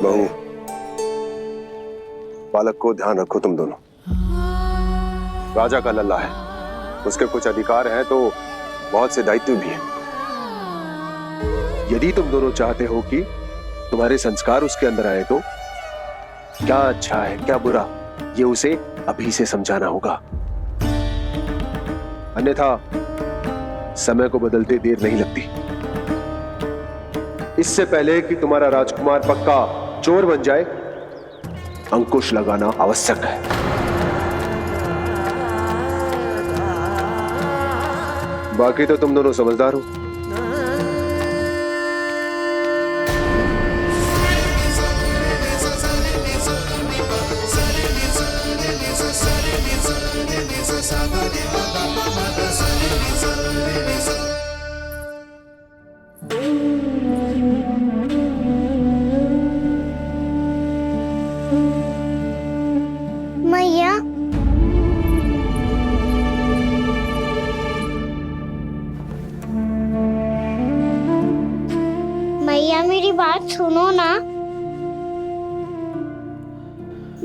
बहू, बालक को ध्यान रखो तुम दोनों। राजा का लल्ला है, उसके कुछ अधिकार हैं तो बहुत से दायित्व भी हैं। यदि तुम दोनों चाहते हो कि तुम्हारे संस्कार उसके अंदर आए तो क्या अच्छा है क्या बुरा, ये उसे अभी से समझाना होगा। अन्यथा समय को बदलते देर नहीं लगती। इससे पहले कि तुम्हारा राजकुमार पक्का चोर बन जाए, अंकुश लगाना आवश्यक है। बाकी तो तुम दोनों समझदार हो। मैया, मैया मेरी बात सुनो ना।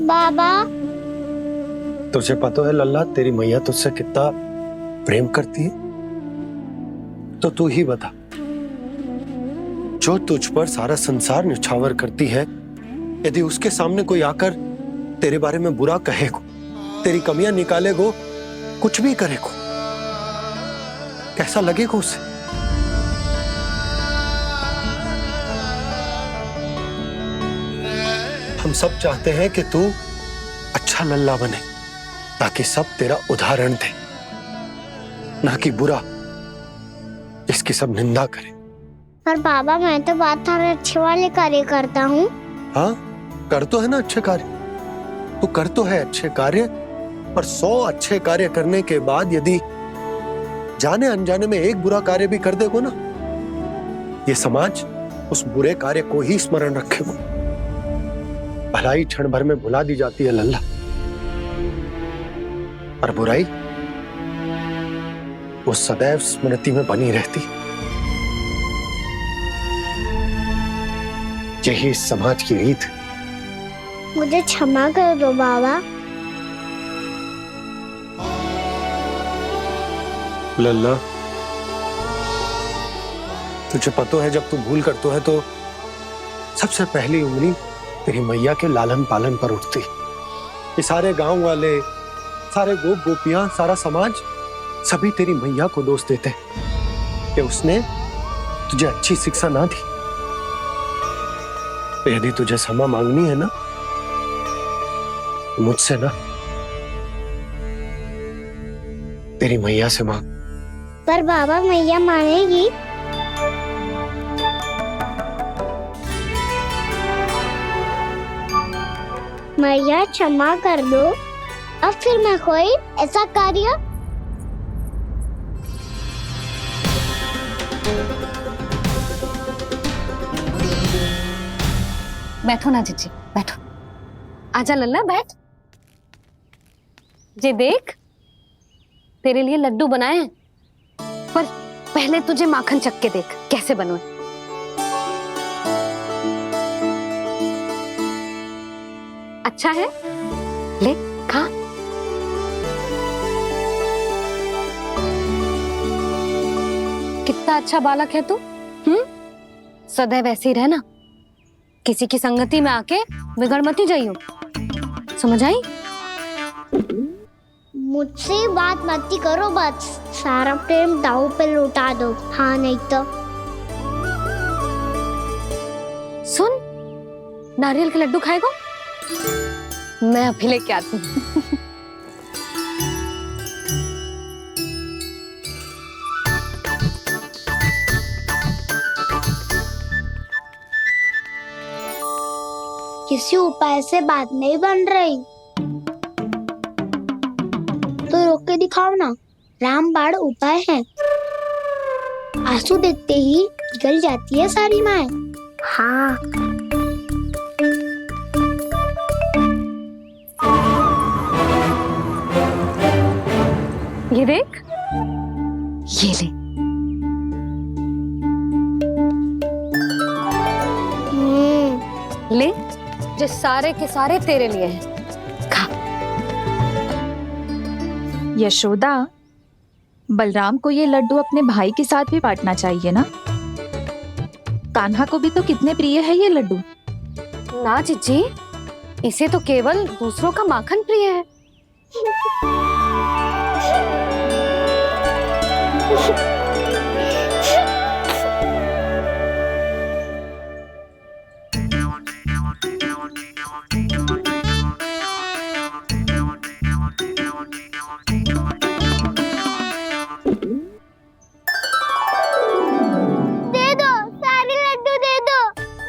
बाबा, तुझे पता है लल्ला, तेरी मैया तुझसे कितना प्रेम करती है? तो तू ही बता, जो तुझ पर सारा संसार न्यौछावर करती है, यदि उसके सामने कोई आकर तेरे बारे में बुरा कहेगो, तेरी कमियां निकालेगो, कुछ भी करेगो, कैसा लगेगा उसे? हम सब चाहते हैं कि तू अच्छा लल्ला बने, ताकि सब तेरा उदाहरण दे, ना कि बुरा जिसकी सब निंदा करे। पर बाबा मैं तो बात थारे अच्छे वाले कार्य करता हूँ। हाँ, कर तो है ना अच्छे कार्य, तू कर तो है अच्छे कार्य, पर 100 अच्छे कार्य करने के बाद यदि जाने अनजाने में एक बुरा कार्य भी कर देगो ना, ये समाज उस बुरे कार्य को ही स्मरण रखेगो। भलाई क्षण भर में भुला दी जाती है लल्ला, और बुराई वो सदैव स्मृति में बनी रहती। यही इस समाज की रीत है। मुझे क्षमा कर दो बाबा। लल्ला, तुझे पता है जब तू भूल करता है तो सबसे पहली उंगली तेरी मैया के लालन पालन पर उठती। ये सारे गांव वाले, सारे गोप गोपियां, सारा समाज, सभी तेरी मैया को दोष देते कि उसने तुझे अच्छी शिक्षा ना दी। तो यदि तुझे क्षमा मांगनी है ना, मुझसे ना, तेरी मैया से मांग। पर बाबा मैया मानेगी? मैया क्षमा कर दो, अब फिर मैं कोई ऐसा कार्य। बैठो ना जीजी, बैठो। आजा लल्ला, बैठ। जे देख, तेरे लिए लड्डू बनाए हैं, पर पहले तुझे माखन चख के देख कैसे बने। अच्छा है, ले खा। कितना अच्छा बालक है तू। सदैव ऐसे ही रहना, किसी की संगति में आके बिगड़ मत ही जाइयो, समझ आई? मुझसे बात मत ही करो, बस सारा प्रेम दाव पे लुटा दो। हाँ नहीं तो सुन, नारियल के लड्डू खाएगा? मैं अभी लेके आती हूँ। किसी उपाय से बात नहीं बन रही तो रोक के दिखाओ ना। रामबाण उपाय है, आंसू देखते ही निकल जाती है सारी माए। हाँ, ये देख, ये ले। ले, जो सारे के सारे तेरे लिए हैं, खा। यशोदा, बलराम को ये लड्डू अपने भाई के साथ भी बांटना चाहिए ना। कान्हा को भी तो कितने प्रिय है ये लड्डू। ना जीजी, इसे तो केवल दूसरों का माखन प्रिय है। दे दो, सारे लड्डू दे दो,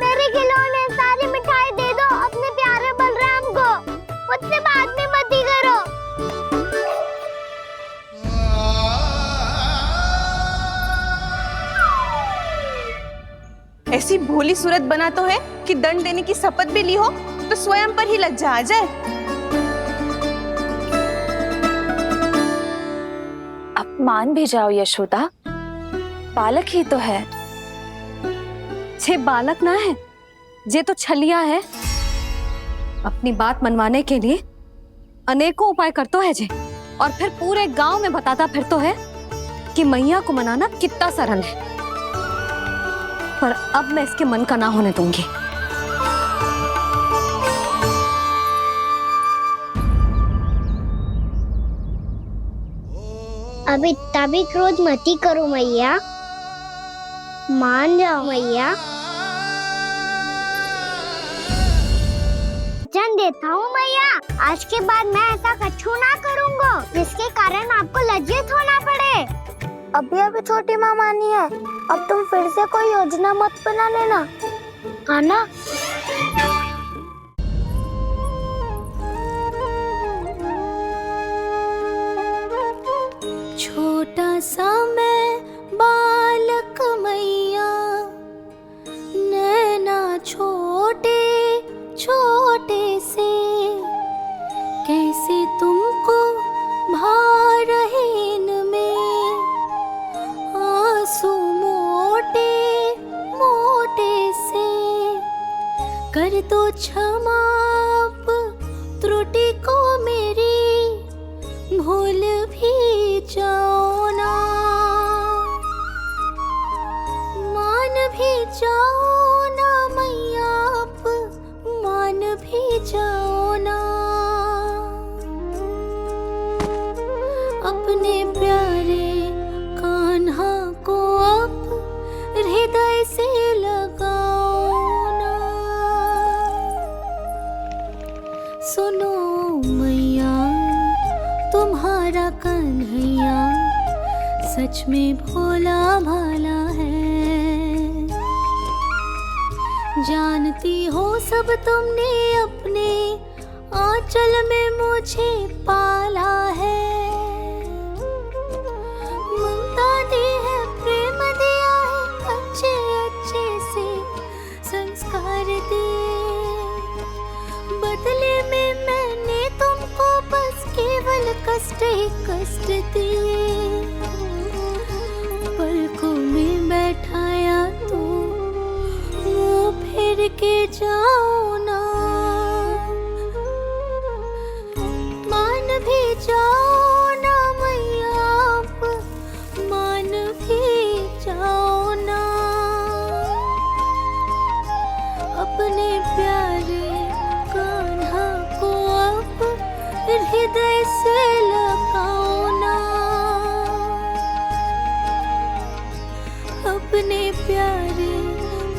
मेरे खिलौने, सारी मिठाई दे दो अपने प्यारे बलराम को। मुझसे बाद में मत ही करो। ऐसी भोली सूरत बना तो है कि दंड देने की शपथ भी ली हो तो स्वयं पर ही लज्जा आ जाए। अब मान भी जाओ यशोदा, बालक ही तो है। छे बालक ना है, जे तो छलिया है। अपनी बात मनवाने के लिए अनेकों उपाय करतो है जे, और फिर पूरे गांव में बताता फिरतो है कि मैया को मनाना कितना सरल है। पर अब मैं इसके मन का ना होने दूंगी। अब इतना भी क्रोध मत ही करो मैया, मान जाओ मैया। वचन देता हूँ मैया, आज के बाद मैं ऐसा कछु ना करूँगा जिसके कारण आपको लज्जित होना पड़े। अभी छोटी माँ मानी है, अब तुम फिर से कोई योजना मत बना लेना, हाँ ना? छोटा सा मैं बालक मैया, नैना छोटे छोटे से, कैसे तुमको भा रहे इनमें आंसू मोटे मोटे से। कर दो क्षमा त्रुटि को मेरी, भूल भी जाओ ना, मान भी जाओ ना मैया, आप मान भी जाओ ना। अपने प्यारे कान्हा को अब हृदय से लगाओ ना। सुनो मैया, तुम्हारा कन्हैया सच में भोला भाला है। जानती हो सब तुमने अपने आंचल में मुझे पाला है। ममता दी है, प्रेम दिया है, अच्छे अच्छे से संस्कार दिए। बदले में मैंने तुमको बस केवल कष्ट ही कष्ट दिए। पलकों में बैठाया तो मुंह फेर के जाओ ना, मान भी जाओ ना मैया, आप मान भी जाओ ना। अपने प्यारे कान्हा को अब हृदय से लगाओ ना। अपने प्यारे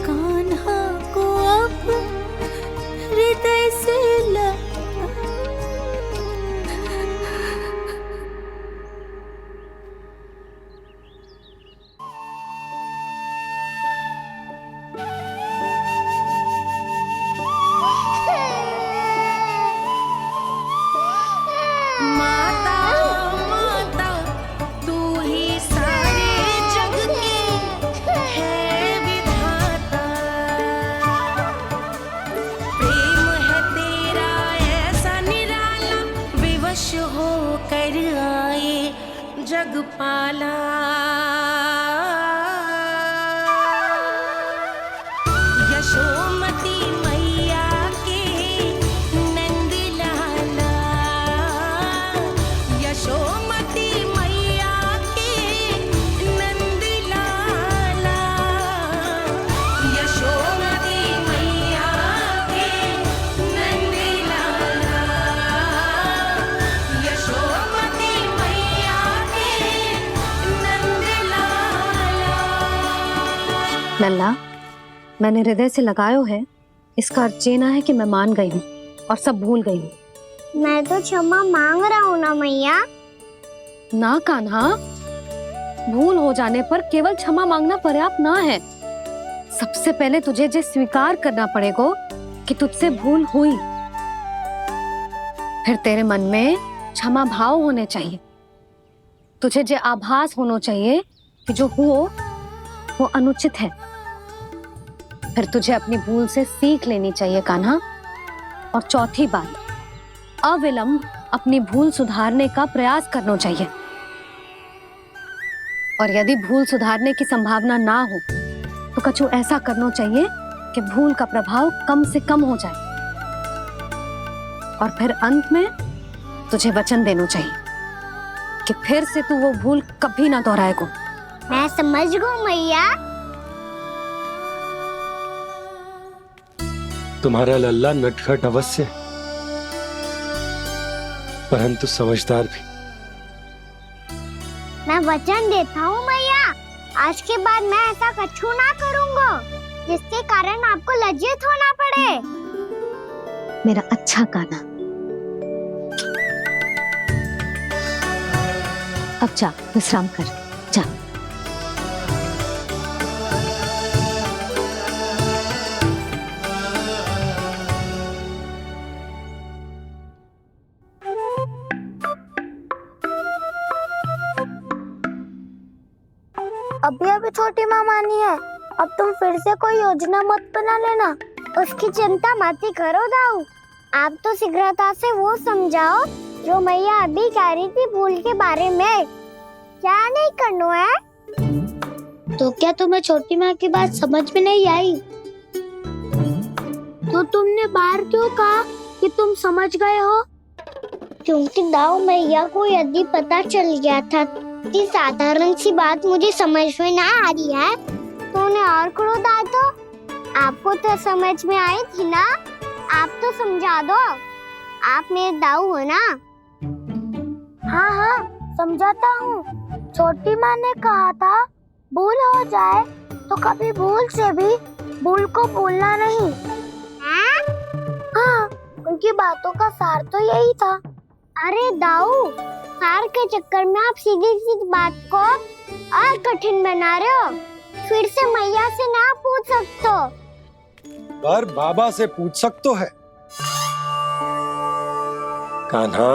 कान्हा को अब हृदय से जगपाला। यशोमती मैया लल्ला, मैंने हृदय से लगायो है, इसका अर्थ ये ना है कि मैं मान गई हूँ और सब भूल गई हूँ। मैं तो क्षमा मांग रहा हूँ ना मैया। ना कान्हा, भूल हो जाने पर केवल क्षमा मांगना पर्याप्त ना है। सबसे पहले तुझे ये स्वीकार करना पड़ेगा कि तुझसे भूल हुई। फिर तेरे मन में क्षमा भाव होने चाहिए। तुझे ये आभास होना चाहिए कि जो हुआ वो अनुचित है। फिर तुझे अपनी भूल से सीख लेनी चाहिए कान्हा। और चौथी बात, अविलंब अपनी भूल सुधारने का प्रयास करना चाहिए। और यदि भूल सुधारने की संभावना ना हो तो कछु ऐसा करना चाहिए कि भूल का प्रभाव कम से कम हो जाए। और फिर अंत में तुझे वचन देना चाहिए कि फिर से तू वो भूल कभी ना दोहराएगा। मैं समझ गई मैया। तुम्हारा लल्ला नटखट अवश्य है, परंतु समझदार भी। मैं वचन देता हूँ मैया, आज के बाद मैं ऐसा कछु ना करूँगा जिसके कारण आपको लज्जित होना पड़े। मेरा अच्छा कान्हा, अब जा विश्राम कर, जा। अभी अभी छोटी माँ मानी है, अब तुम फिर से कोई योजना मत बना लेना। उसकी चिंता मत ही करो दाऊ। आप तो शीघ्रता से वो समझाओ जो मैया अभी कह रही थी भूल के बारे में। क्या नहीं करना है? तो क्या तुम्हें छोटी माँ की बात समझ में नहीं आई? तो तुमने बाहर क्यों कहा कि तुम समझ गए हो? क्योंकि दाऊ मैया को यदि पता चल गया था कि साधारण सी बात मुझे समझ में ना आ रही है तो उन्हें और क्रोध आया तो आपको तो समझ में आई थी ना। आप तो समझा दो, आप मेरे दाऊ हो ना। हाँ हाँ समझाता हूँ। छोटी माँ ने कहा था भूल हो जाए तो कभी भूल से भी भूल को भूलना नहीं। हाँ उनकी बातों का सार तो यही था। अरे दाऊ, सार के चक्कर में आप सीधी सीधी बात को और कठिन बना रहे हो। फिर से मैया से ना पूछ सकते हो, पर बाबा से पूछ सकते है। कान्हा,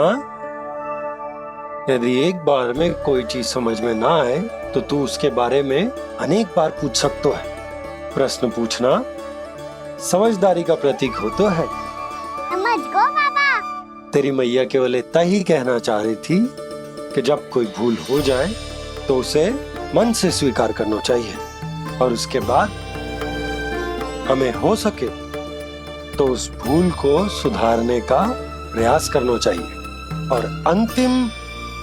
यदि एक बार में कोई चीज समझ में ना आए तो तू उसके बारे में अनेक बार पूछ सकते है। प्रश्न पूछना समझदारी का प्रतीक होता है। समझ गो बाबा। तेरी मैया केवल इतना ही कहना चाह रही थी कि जब कोई भूल हो जाए तो उसे मन से स्वीकार करना चाहिए और उसके बाद हमें हो सके तो उस भूल को सुधारने का प्रयास करना चाहिए। और अंतिम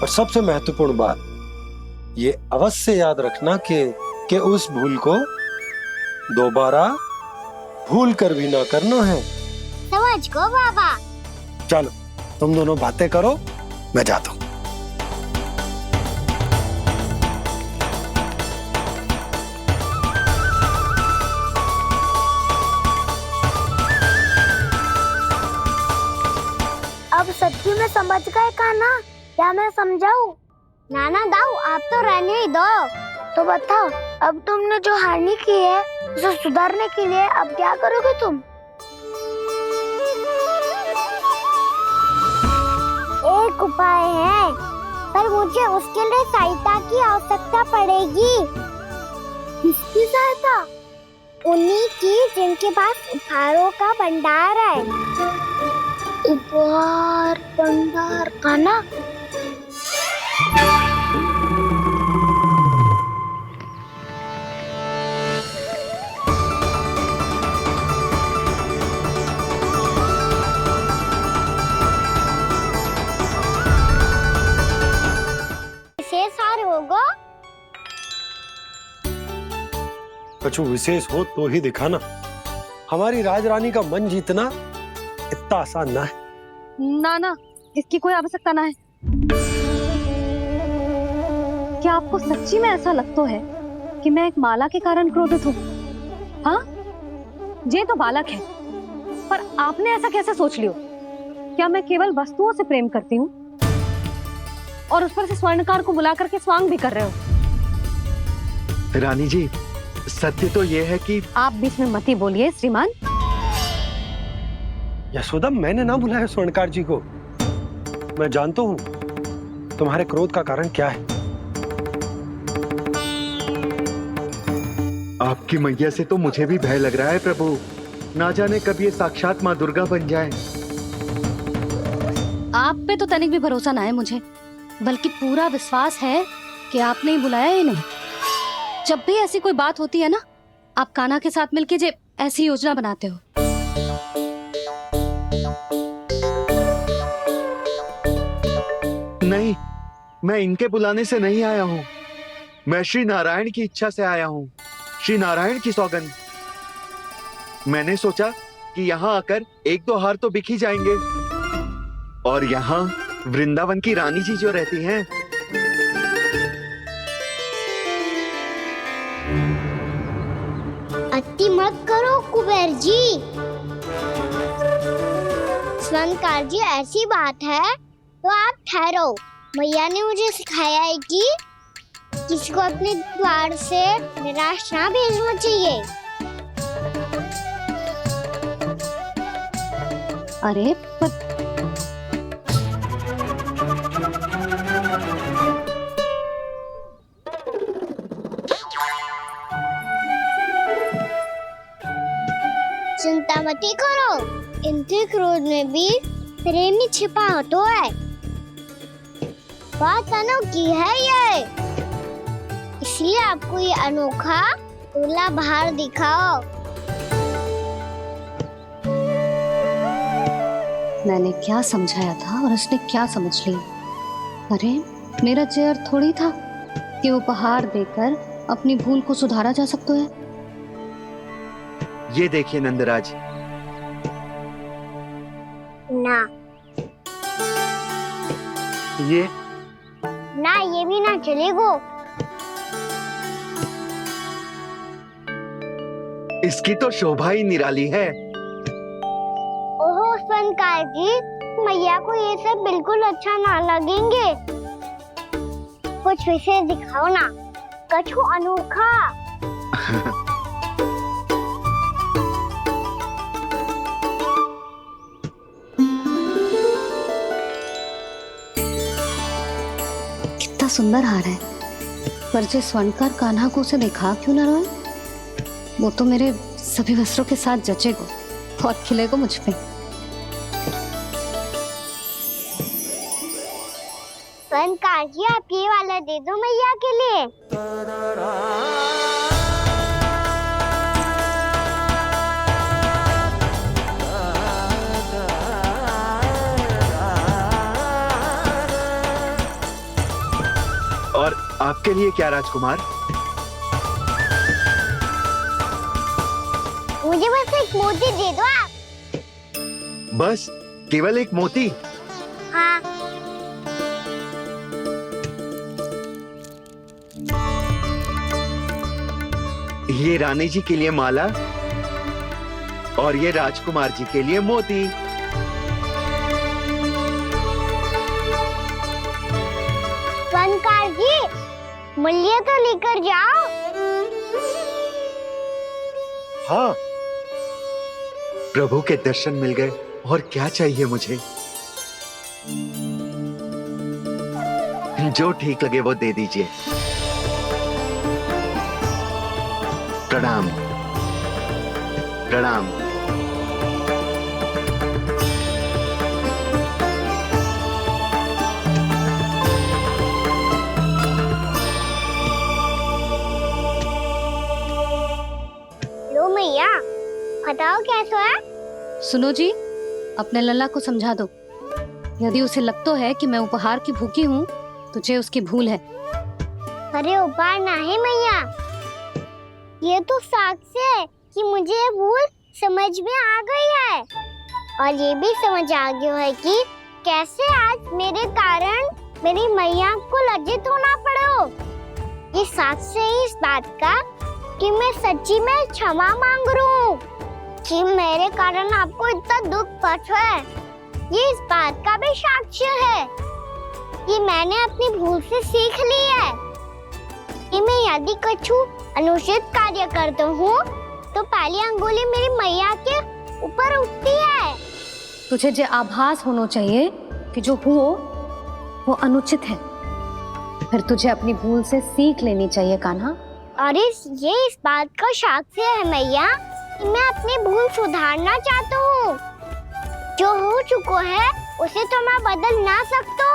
और सबसे महत्वपूर्ण बात ये अवश्य याद रखना कि उस भूल को दोबारा भूल कर भी ना करना है। समझ गो बाबा। चलो तुम दोनों बातें करो, मैं जाता हूँ। अब सच्ची में समझ गए कान्हा? क्या मैं समझाऊं? नाना दाऊ, आप तो रहने ही दो। तो बताओ, अब तुमने जो हानि की है उसे सुधारने के लिए अब क्या करोगे तुम? एक उपाय है, पर मुझे उसके लिए सहायता की आवश्यकता पड़ेगी। किसकी सहायता? उन्हीं की जिनके पास उपहारों का भंडार है। उपहार भंडार का ना? कछु विशेष हो तो ही दिखाना। हमारी राजरानी का मन जीतना इतना आसान ना है। ना ना, इसकी कोई आवश्यकता ना है। क्या आपको सच्ची में ऐसा लगता है कि मैं एक माला के कारण क्रोधित हूँ? हाँ, ये तो बालक है, पर आपने ऐसा कैसे सोच लियो? क्या मैं केवल वस्तुओं से प्रेम करती हूँ और उस पर से स्वर्णकार को बुला करके स्वांग भी कर रहे हो? रानी जी, सत्य तो ये है कि आप बीच में मत ही बोलिए श्रीमान। यशोदा, मैंने ना बुलाया स्वर्णकार जी को। मैं जानता हूँ तुम्हारे क्रोध का कारण क्या है। आपकी मैया से तो मुझे भी भय लग रहा है प्रभु। ना जाने कब ये साक्षात माँ दुर्गा बन जाए। आप पे तो तनिक भी भरोसा ना है मुझे, बल्कि पूरा विश्वास है कि आपने ही बुलाया ही नहीं। जब भी ऐसी कोई बात होती है ना, आप कान्हा के साथ मिलके जे ऐसी योजना बनाते हो। नहीं, मैं इनके बुलाने से नहीं आया हूँ। मैं श्री नारायण की इच्छा से आया हूँ, श्री नारायण की सौगंध। मैंने सोचा कि यहाँ आकर एक दो हार तो बिक ही जाएंगे, और यहाँ वृंदावन की रानी जी जो रहती हैं। अति मत करो कुबेर जी। स्वर्णकार जी, ऐसी बात है तो आप ठहरो। मैया ने मुझे सिखाया है कि किसी को अपने द्वार से निराश ना भेजना चाहिए। अरे पर चिंता मत करो, इनके क्रोध में भी प्रेम ही छिपा होता है। बात अनोखी है ये, इसलिए आपको ये अनोखा दूल्हा बाहर दिखाओ। मैंने क्या समझाया था और उसने क्या समझ लिया? अरे मेरा चेयर थोड़ी था कि उपहार देकर अपनी भूल को सुधारा जा सकता है। ये देखिए नंदराज। ना ये ना, ये भी ना चलेगो। इसकी तो शोभा ही निराली है। ओहो स्वर्णकार जी, मैया को ये सब बिल्कुल अच्छा ना लगेंगे। कुछ विशेष दिखाओ ना, कछु अनोखा। कितना सुंदर हार है, पर जो स्वर्णकार कान्हा को उसे देखा क्यों ना रोए? वो तो मेरे सभी वस्त्रों के साथ जचेगा, बहुत खिलेगा मुझ पे। स्वर्णकार जी, आप ये वाला दे दो मैया के लिए। और आपके लिए क्या राजकुमार? मुझे बस एक मोती दे दो आप। बस केवल एक मोती? हाँ। ये रानी जी के लिए माला और ये राजकुमार जी के लिए मोती। स्वर्णकार जी, मूल्य तो लेकर जाओ। हाँ, प्रभु के दर्शन मिल गए, और क्या चाहिए मुझे? जो ठीक लगे वो दे दीजिए। प्रणाम प्रणाम। लो मैया, बताओ कैसा है? सुनो जी, अपने लल्ला को समझा दो। यदि उसे लगता है कि मैं उपहार की भूखी हूँ, तो ये उसकी भूल है। अरे उपहार ना है मैया, ये तो साक्ष्य है कि मुझे ये भूल समझ में आ गई है, और ये भी समझ आ गया है कि कैसे आज मेरे कारण मेरी मैया को लज्जित होना पड़ो। ये साक्ष्य है इस बात का कि मैं सच्ची में क्षमा मांग रहा हूँ कि मेरे कारण आपको इतना दुख पहुंचा है। ये इस बात का भी साक्ष्य है कि मैंने अपनी भूल से सीख ली है कि मैं यदि कुछ अनुचित कार्य करता हूँ तो पहली अंगुली मेरी मैया के ऊपर उठती है। तुझे जो आभास होना चाहिए कि जो हुआ वो अनुचित है, फिर तुझे अपनी भूल से सीख लेनी चाहिए कान्हा। और ये इस बात का साक्ष्य है मैया कि मैं अपनी भूल सुधारना चाहता हूँ। जो हो चुका है उसे तो मैं बदल ना सकता,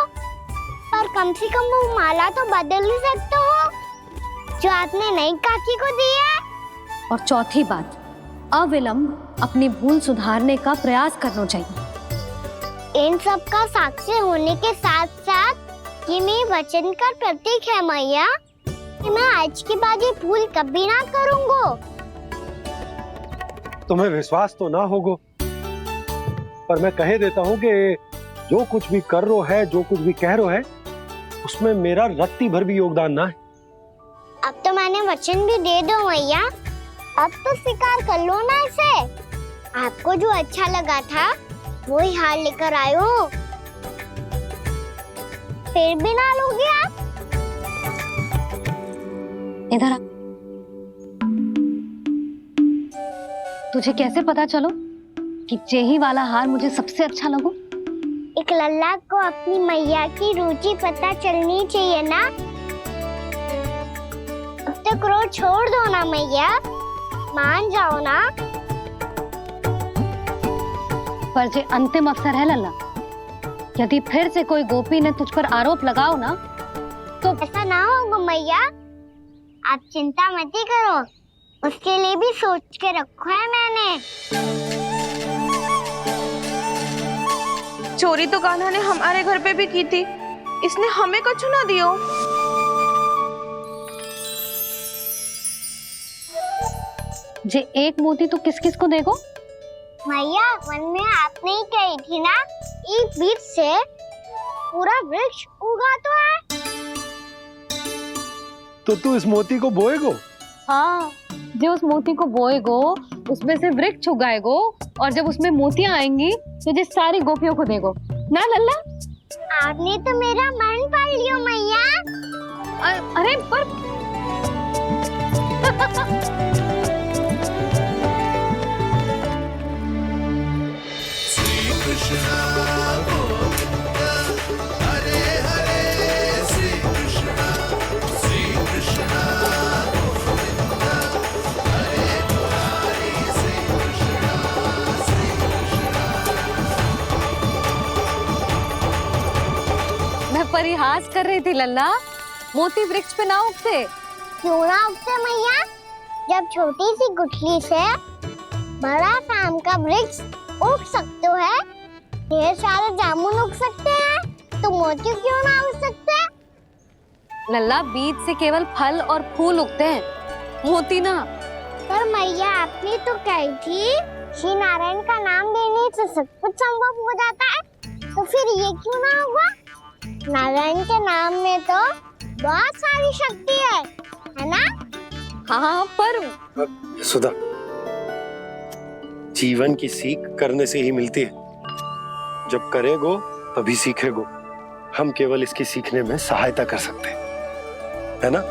पर कम से कम वो माला तो बदल ही सकता हूँ जो आपने नई काकी को दी है। और चौथी बात, अविलंब अपनी भूल सुधारने का प्रयास करना चाहिए। इन सब का साक्षी होने के साथ साथ ये मेरे वचन का प्रतीक है मैया कि मैं आज के बाद ये भूल कभी ना करूँगा। तुम्हें विश्वास तो ना होगो, पर मैं कह देता हूँ कि जो कुछ भी कर रो है, जो कुछ भी कह रो है, उसमें मेरा रत्ती भर भी योगदान ना है। अब तो मैंने वचन भी दे दो मैया, अब तो स्वीकार कर लो ना इसे। आपको जो अच्छा लगा था वो ही हार लेकर आयो, फिर भी ना लोगे आप? इधर आ। तुझे कैसे पता चलो कि जेही वाला हार मुझे सबसे अच्छा लगो? एक लल्ला को अपनी मैया की रुचि पता चलनी चाहिए ना। अब तो क्रोध छोड़ दो ना मैया, मान जाओ ना। पर जे अंतिम अवसर है लल्ला, यदि फिर से कोई गोपी ने तुझ पर आरोप लगाओ ना तो ऐसा ना होगा मैया, आप चिंता मत ही करो, उसके लिए भी सोच के रखा है मैंने। चोरी तो कान्हा ने हमारे घर पे भी की थी, इसने हमें कछु ना दियो। जे एक मोती तो किस किस को देगो? मैया मन में आपने ही कही थी ना, एक बीज से पूरा वृक्ष उगा तो है। तो तू इस मोती को बोएगो? हाँ, जो उस मोती को बोएगो उसमें से वृक्ष उगाएगो, और जब उसमें मोतियां आएंगी तो जो सारी गोपियों को देगो ना लल्ला। आपने तो मेरा मन पढ़ लियो मैया। अरे पर मैं परिहास कर रही थी लल्ला, मोती वृक्ष पे ना उगते। क्यों ना उगते मैया? जब छोटी सी गुठली से बड़ा आम का वृक्ष उग सकते है, ढेर सारे जामुन उग सकते हैं, तो मोती क्यों ना उग सकते? लल्ला, बीज से केवल फल और फूल उगते हैं, मोती ना। पर मैया आपने तो कही थी श्री नारायण का नाम लेने से सब कुछ संभव हो जाता है, तो फिर ये क्यों ना होगा? नारायण के नाम में तो बहुत सारी शक्ति है ना? हाँ, पर सुधा, जीवन की सीख करने से ही मिलती है। जब करेगो तभी सीखेगो। हम केवल इसकी सीखने में सहायता कर सकते हैं, है ना?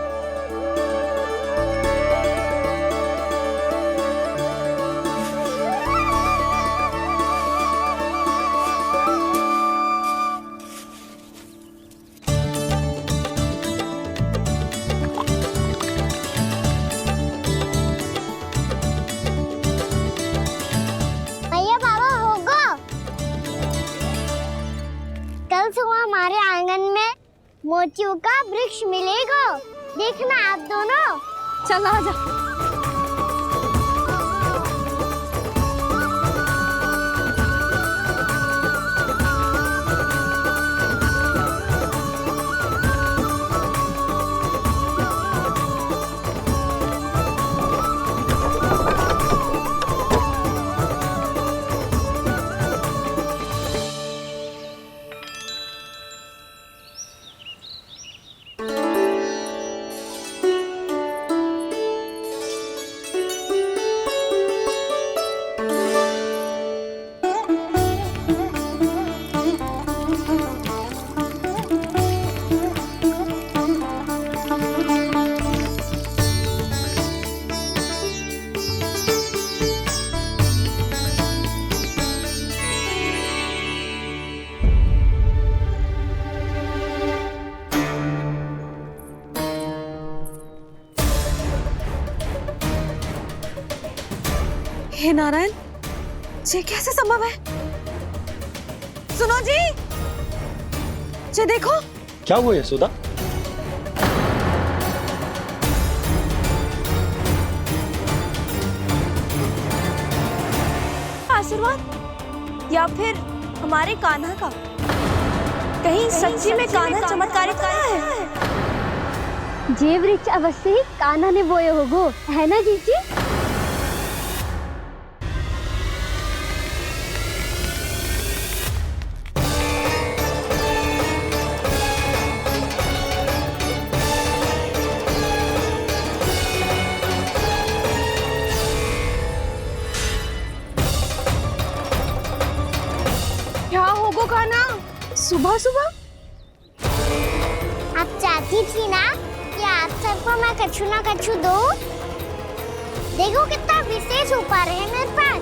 भैया बाबा होगा, कल सुबह हमारे आंगन में मोतियों का वृक्ष मिलेगा, देखना आप दोनों। चल आ जा। नारायण, ये कैसे संभव है? सुनो जी, ये देखो। क्या हुआ यशोदा? आशीर्वाद या फिर हमारे कान्हा का? कहीं सच्ची में कान्हा चमत्कारिक है? जे वृक्ष अवश्य ही कान्हा ने बोए होगो, है ना जीजी? क्या होगो कान्हा सुबह सुबह? आप चाहती थी ना कि आज सबको मैं कछु ना कछु दूं? देखो कितना विशेष उपहार है मेरे पास।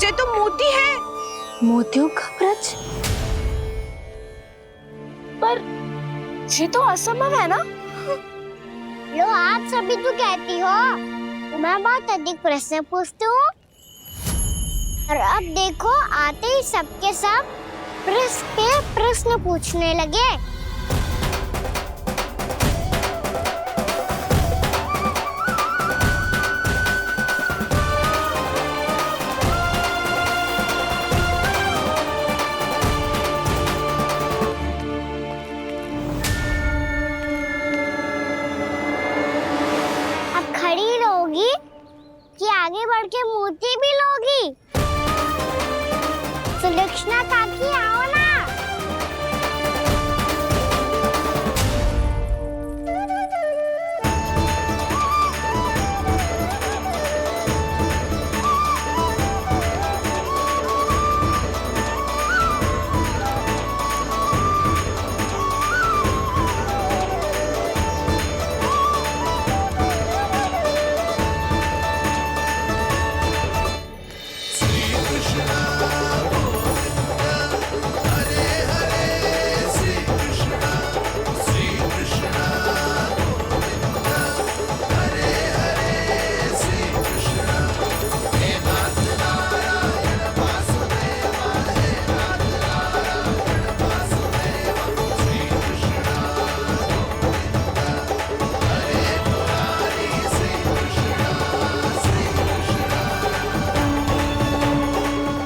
जे तो मोती है। मोतियों का ब्रज? पर ये तो असंभव है ना? लो आप सभी तो कहती हो, मैं बहुत अधिक प्रश्न पूछती हूँ, और अब देखो आते ही सबके सब प्रश्न पे प्रश्न पूछने लगे। खड़ी रहोगी कि आगे बढ़ के मूर्ति भी लोगी? सुलक्षणा काकी आओ ना।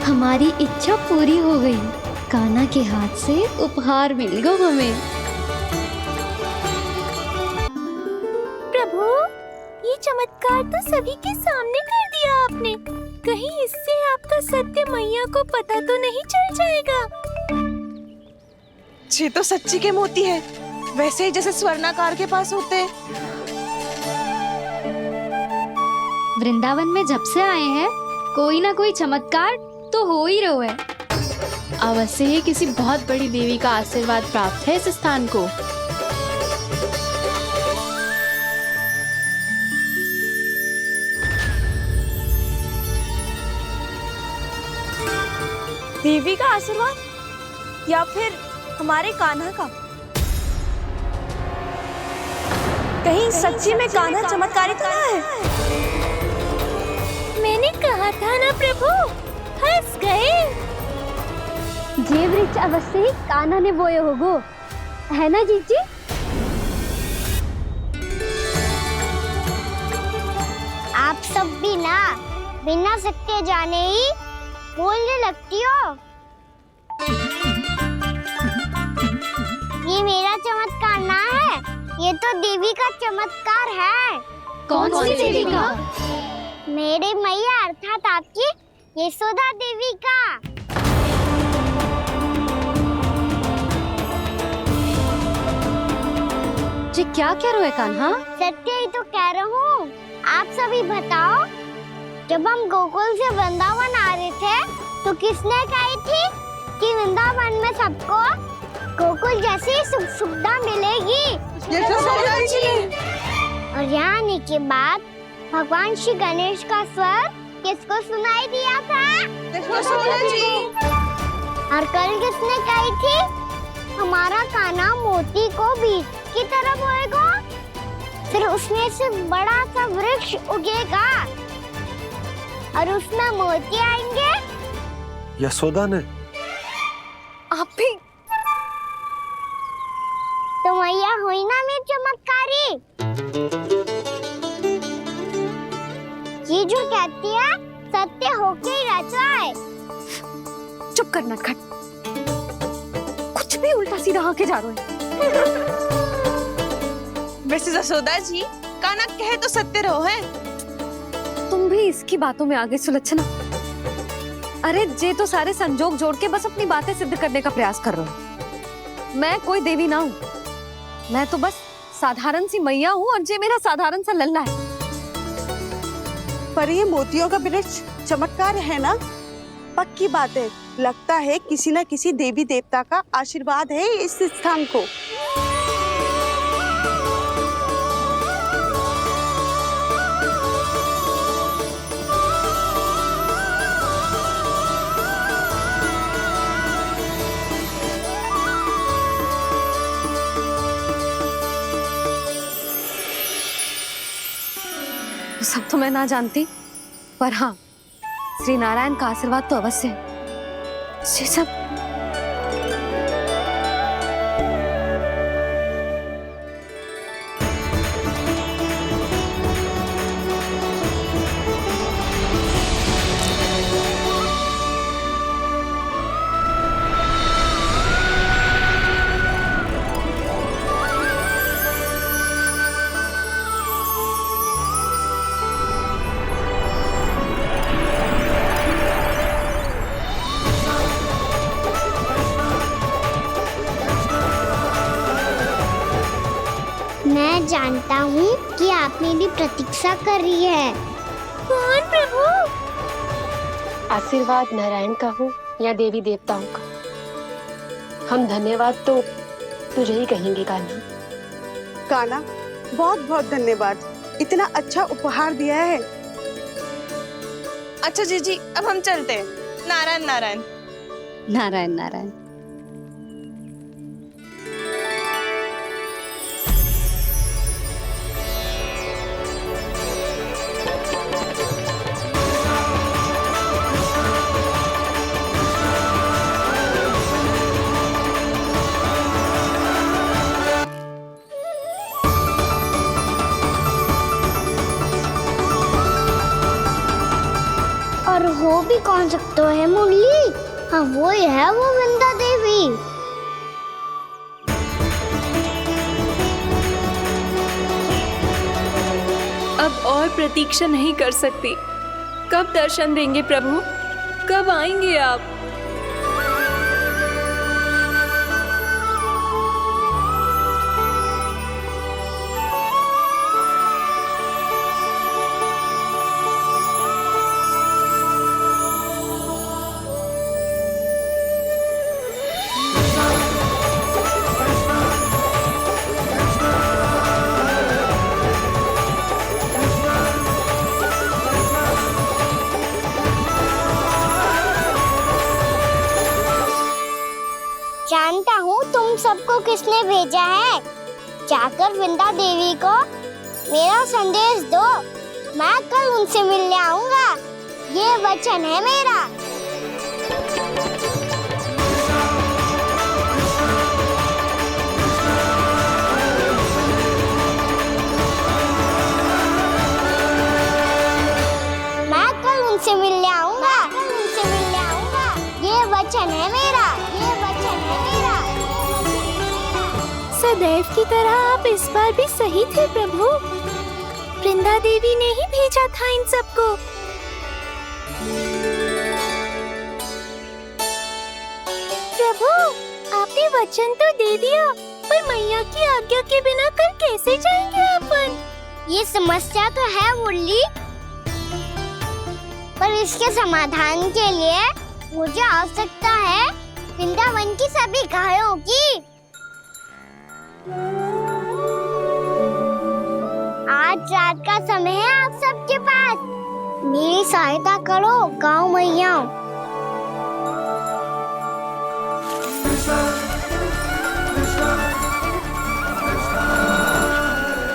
हमारी इच्छा पूरी हो गई। कान्हा के हाथ से उपहार मिल गया हमें। प्रभु, ये चमत्कार तो सभी के सामने कर दिया आपने। कहीं इससे आपका सत्य मैया को पता तो नहीं चल जाएगा? ये तो सच्ची के मोती है, वैसे ही जैसे स्वर्णाकार के पास होते। वृंदावन में जब से आए हैं, कोई ना कोई चमत्कार तो हो ही रहा है। अवश्य ही किसी बहुत बड़ी देवी का आशीर्वाद प्राप्त है इस स्थान को। देवी का आशीर्वाद या फिर हमारे कान्हा का? कहीं सच्ची में कान्हा चमत्कारिक तो है? मैंने कहा था ना प्रभु, फंस गए। जे वृक्ष अवश्य ही कान्हा ने बोए होगो, है ना जीजी? आप सब भी ना बिना सत्य जाने ही बोलने लगती हो। ये मेरा चमत्कार ना है, ये तो देवी का चमत्कार है। कौन सी देवी का? मेरे मैया अर्थात आपकी यशोदा देवी का। जी क्या कह रहे हो कान्हा? सत्य ही तो कह रहा हूँ। आप सभी बताओ, जब हम गोकुल से वृंदावन आ रहे थे तो किसने कही थी कि वृंदावन में सबको गोकुल जैसी सुख सुविधा मिलेगी? और यहाँ आने के बाद भगवान श्री गणेश का स्वर किसको सुनाई दिया था? यशोदा जी। और कल किसने कही थी हमारा कान्हा मोती को बीज की तरह बोएगा, फिर उसमें से बड़ा सा वृक्ष उगेगा और उसमें मोती आएंगे? यशोदा ने। आप भी तो मैया हुई ना मेरी चमत्कारी। ये जो कहती है सत्य होके ही रहता है। चुप कर नटखट, कुछ भी उल्टा सीधा आके जा रहे हैं। वैसे यशोदा जी, कान्हा कहे तो सत्य रहो है। तुम भी इसकी बातों में आगे सुलझना। अरे जे तो सारे संजोग जोड़ के बस अपनी बातें सिद्ध करने का प्रयास कर रहे हो। मैं कोई देवी ना हूँ, मैं तो बस साधारण सी मैया हूँ और जे मेरा साधारण सा लल्ला है। पर ये मोतियों का वृक्ष चमत्कार है ना? पक्की बात है, लगता है किसी न किसी देवी देवता का आशीर्वाद है इस स्थान को। सब तो मैं ना जानती, पर हाँ, श्री नारायण का आशीर्वाद तो अवश्य है। ये सब मैं जानता हूँ कि आप मेरी प्रतीक्षा कर रही है। कौन प्रभु? आशीर्वाद नारायण का हो या देवी देवताओं का, हम धन्यवाद तो तुझे ही कहेंगे कान्हा। कान्हा, बहुत बहुत धन्यवाद, इतना अच्छा उपहार दिया है। अच्छा जीजी, अब हम चलते हैं। नारायण नारायण। नारायण नारायण। और हो भी कौन सकता है मुरली? हाँ, वो ही है वो वृंदा देवी। अब और प्रतीक्षा नहीं कर सकती। कब दर्शन देंगे प्रभु? कब आएंगे आप? जानता हूँ तुम सबको किसने भेजा है। जाकर वृंदा देवी को मेरा संदेश दो, मैं कल उनसे मिलने आऊंगा। ये वचन है मेरा। मैं कल उनसे मिलने आऊंगा। ये वचन है मेरा। सदैव की तरह आप इस बार भी सही थे प्रभु। वृंदा देवी ने ही भेजा था इन सबको। प्रभु, आपने वचन तो दे दिया, पर मैया की आज्ञा के बिना कल कैसे जाएंगे अपन? ये समस्या तो है मुरली, पर इसके समाधान के लिए मुझे आवश्यकता है वृंदावन की सभी गायों की। आज रात का समय है आप सबके पास। मेरी सहायता करो गांव मैया।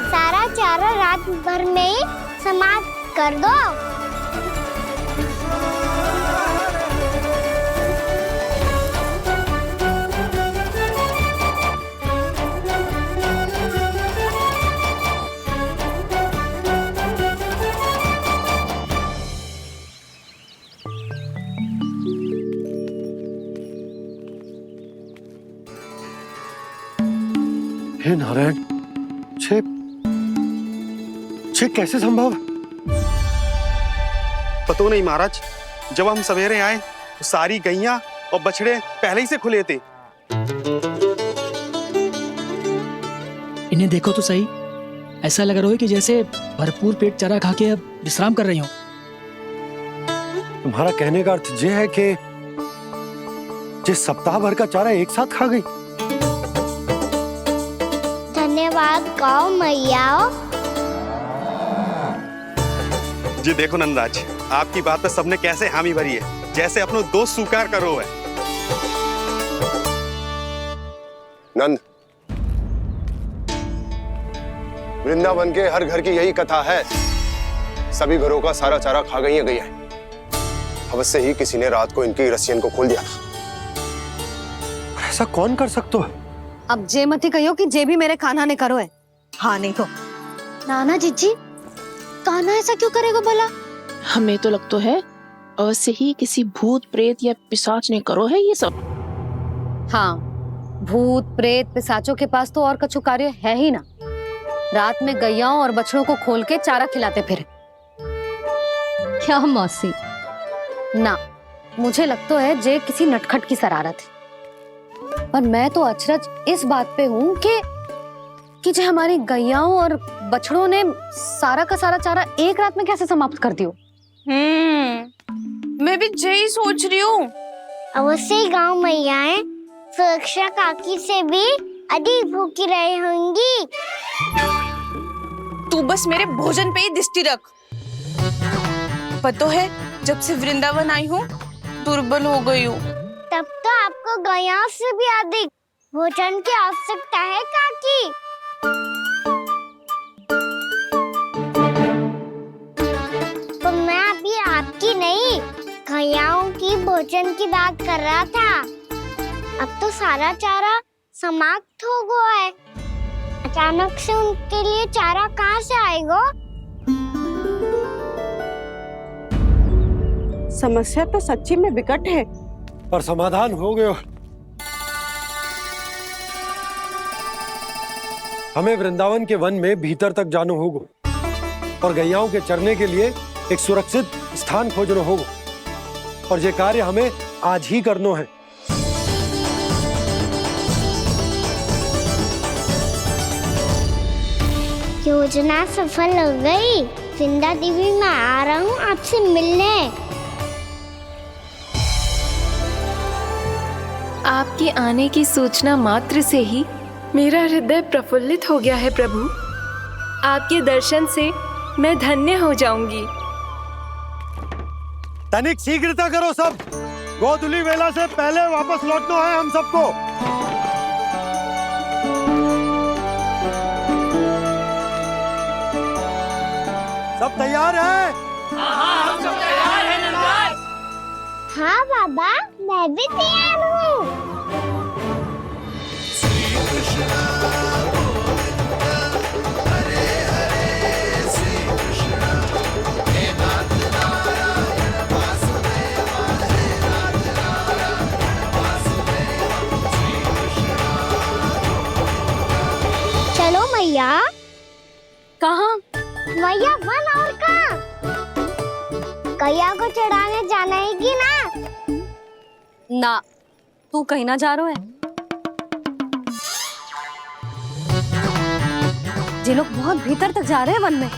सारा चारा रात भर में ही समाप्त कर दो। हे नारायण, छे कैसे संभव? पतो नहीं महाराज, जब हम सवेरे आए तो सारी गैया और बछड़े पहले ही से खुले थे। इन्हें देखो तो सही, ऐसा लग रहा है कि जैसे भरपूर पेट चारा खा के अब विश्राम कर रही हो। तुम्हारा कहने का अर्थ ये है कि जिस सप्ताह भर का चारा एक साथ खा गई। धन्यवाद गांव मैया। जी देखो नंदराज, आपकी बात पे सबने कैसे हामी भरी है, जैसे अपनो दोस्त स्वीकार करो है। नंद, वृंदावन के हर घर की यही कथा है। सभी घरों का सारा चारा खा गई है। अवश्य ही किसी ने रात को इनकी रस्सियन को खोल दिया था। ऐसा कौन कर सकता है? अब जे मत ही कहियो कि जे भी मेरे कान्हा ने करो है। हाँ नहीं तो नाना जीजी, कान्हा ऐसा क्यों करेगा भला? हमें तो लगता है अवश्य ही किसी भूत प्रेत या पिशाच ने करो है ये सब। हाँ, भूत प्रेत पिशाचों के पास तो और कछु कार्य है ही ना। रात में गैयाओं और बछड़ों को खोल के चारा खिलाते फिर। क्या मौसी? ना, मुझे लगता है जे किसी नटखट की शरारत है। पर मैं तो अचरज इस बात पे हूँ कि जो हमारी गैयाओं और बछड़ों ने सारा का सारा चारा एक रात में कैसे समाप्त कर दियो। मैं भी यही सोच रही हूँ। अवश्य ही गांव मैयाएं सुरक्षा काकी से भी अधिक भूखी रही होंगी। तू बस मेरे भोजन पे ही दृष्टि रख। पता है, जब से वृंदावन आई हूँ दुर्बल हो गई हूँ। तब तो आपको गैयाओं से भी अधिक भोजन की आवश्यकता है काकी। तो मैं अभी आपकी नहीं, गैयाओं की भोजन की बात कर रहा था। अब तो सारा चारा समाप्त हो गया है। अचानक से उनके लिए चारा कहाँ से आएगा? समस्या तो सच्ची में विकट है, पर समाधान हो गयो। हमें वृंदावन के वन में भीतर तक जाना होगा और गैयाओं के चरने के लिए एक सुरक्षित स्थान खोजना होगा, और ये कार्य हमें आज ही करना है। योजना सफल हो गई। वृंदा देवी, मैं आ रहा हूँ आपसे मिलने। आपके आने की सूचना मात्र से ही मेरा हृदय प्रफुल्लित हो गया है प्रभु। आपके दर्शन से मैं धन्य हो जाऊंगी। तनिक शीघ्रता करो सब, गोधुली वेला से पहले वापस लौटना है हम सबको। सब तैयार है? हाँ बाबा, मैं भी तैयार हूँ। चलो मैया। कहाँ? मैया वन और कहाँ? गैया को चढ़ाने जाना है कि ना? ना, तू कहीं ना जा रहा है। जे लोग बहुत भीतर तक जा रहे हैं वन में,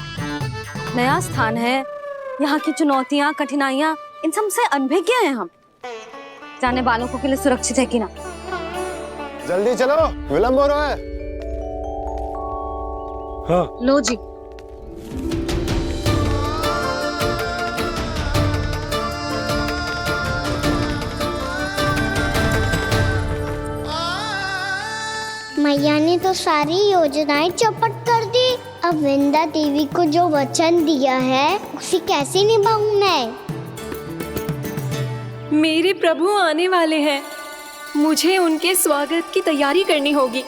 नया स्थान है, यहाँ की चुनौतियाँ कठिनाइयाँ इन सब से अनभिज्ञ हैं हम। जाने वालों के लिए सुरक्षित है कि ना? जल्दी चलो, विलंब हो रहा है। हाँ। लो जी। मैया ने तो सारी योजनाएं चौपट कर दी। अब वृंदा देवी को जो वचन दिया है उसे कैसे निभाऊं मैं? मेरे प्रभु आने वाले हैं, मुझे उनके स्वागत की तैयारी करनी होगी।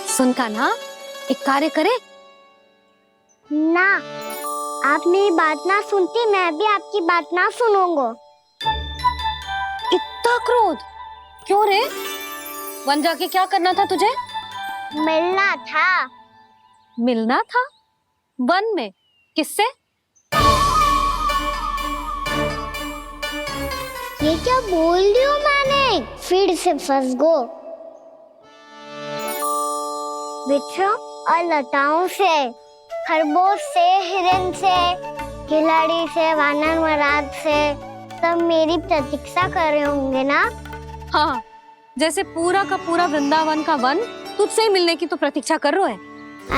सुन कान्हा, एक कार्य करे ना, आप मेरी बात ना सुनती, मैं भी आपकी बात ना सुनूंगा। इतना क्रोध क्यों रे? वन जाके क्या करना था तुझे? मिलना था। मिलना था? वन में किससे? ये क्या बोल रही हूँ मैंने? फिर से फंस गो। बिच्छू और लताओं से, खरगोश से, हिरन से, खिलाड़ी से, वानर महाराज से, सब मेरी प्रतीक्षा कर रहे होंगे ना? हाँ, जैसे पूरा का पूरा वृंदावन का वन तुझसे ही मिलने की तो प्रतीक्षा कर रहा है।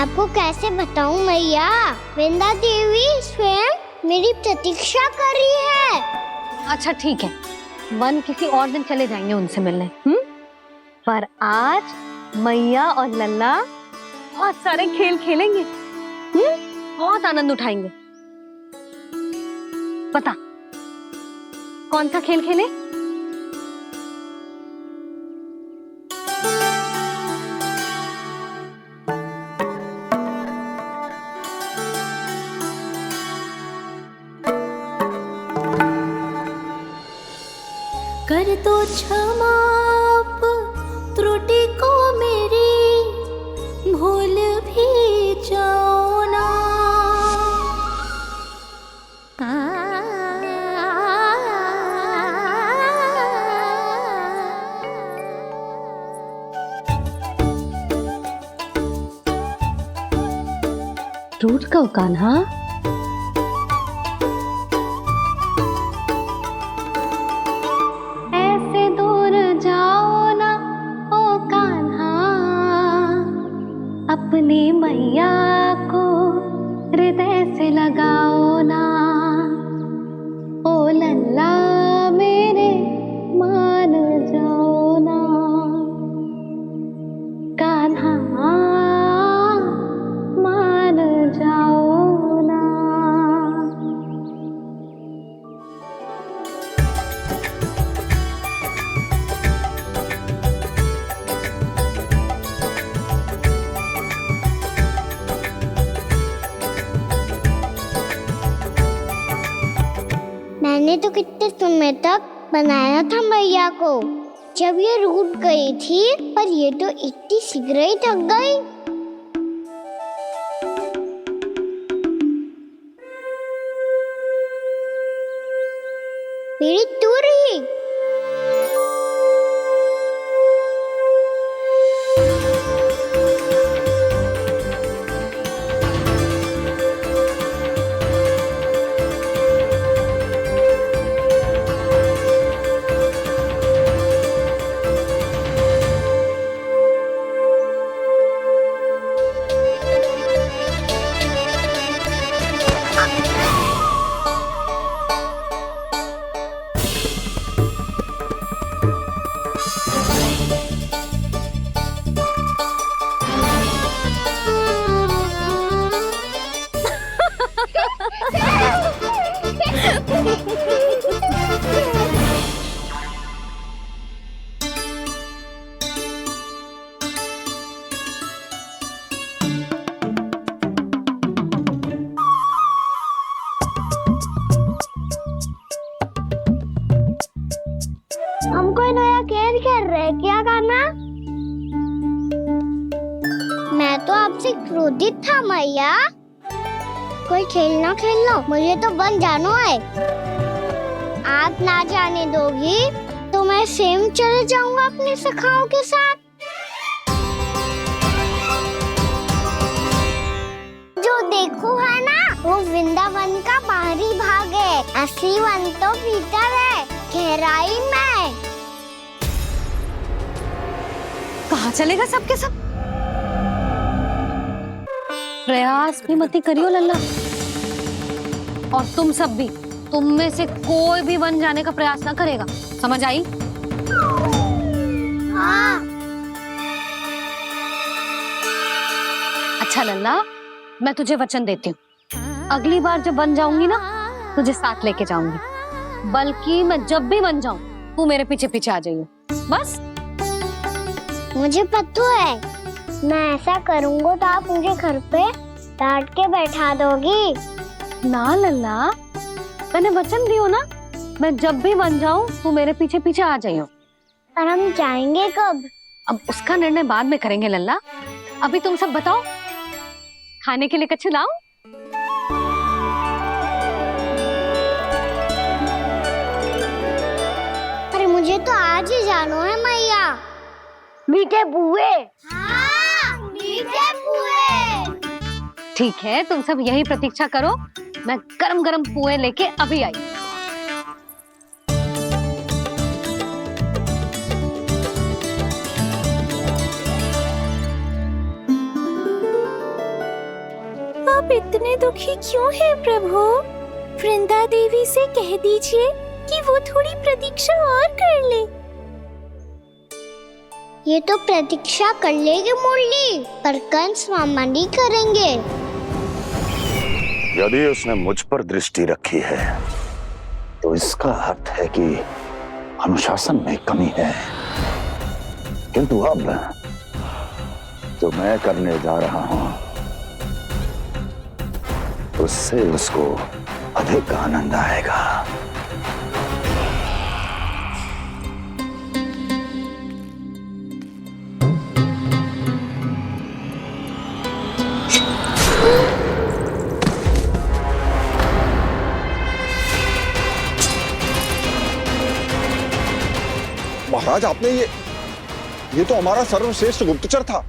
आपको कैसे बताऊं मैया? वृंदा देवी स्वयं मेरी प्रतीक्षा कर रही है। अच्छा ठीक है, वन किसी और दिन चले जाएंगे उनसे मिलने। पर आज मैया और लल्ला बहुत सारे खेल खेलेंगे। बहुत आनंद उठाएंगे। पता कौन सा खेल खेले? कर दो क्षमा त्रुटि को मेरी, भूल भी जाओ ना। टूट गओ कान्हा? ऐसे दूर जाओ ना ओ कान्हा, अपनी मैया को हृदय से लगाओ ना। ओ लल्ला मेरे मान जाओ ना, कान्हा मान जाओ ना। मैंने तो कितने समय तक बनाया था मैया को, जब ये रूठ गई थी, पर ये तो इतनी शीघ्र ही थक गई। मेरी दूर ही हम कोई नया खेल खेल रहे क्या करना? मैं तो आपसे क्रोधित था मैया। कोई खेलना खेल लो, मुझे तो बन जाना है। आप ना जाने दोगी तो मैं स्वयं चले जाऊंगा अपने सखाओं के साथ। जो देखो है ना, वो वृंदावन का बाहरी भाग है, असली वन तो भीतर है, गहराई में। कहाँ चलेगा सबके सब? प्रयास भी मत करियो लल्ला। और तुम सब भी, तुम में से कोई भी वन जाने का प्रयास ना करेगा, समझ आई? हाँ। अच्छा लल्ला, मैं तुझे वचन देती हूँ, अगली बार जब वन जाऊंगी ना तुझे साथ लेके जाऊंगी। बल्कि मैं जब भी वन जाऊं तू मेरे पीछे पीछे आ जाइए, बस। मुझे पता है, मैं ऐसा करूँगा तो आप मुझे घर पे डांट के बैठा दोगी। ना लल्ला, मैंने वचन दियो ना, मैं जब भी वन जाऊं तू मेरे पीछे पीछे आ जाइयो। पर हम जाएंगे कब? अब उसका निर्णय बाद में करेंगे लल्ला। अभी तुम सब बताओ, खाने के लिए कुछ लाऊं? अरे मुझे तो आज ही जाना है मैया। मीठे बुए। हाँ, मीठे बुए। ठीक है, तुम सब यही प्रतीक्षा करो, मैं गरम गरम पुए लेके अभी आई। आप इतने दुखी क्यों हैं प्रभु? वृंदा देवी से कह दीजिए कि वो थोड़ी प्रतीक्षा और कर ले। ये तो प्रतीक्षा कर लेगी मुरली, पर कंस मामा नहीं करेंगे। यदि उसने मुझ पर दृष्टि रखी है तो इसका अर्थ है कि अनुशासन में कमी है। किंतु अब जो मैं करने जा रहा हूं उससे उसको अधिक आनंद आएगा। महाराज, आपने ये तो हमारा सर्वश्रेष्ठ गुप्तचर था।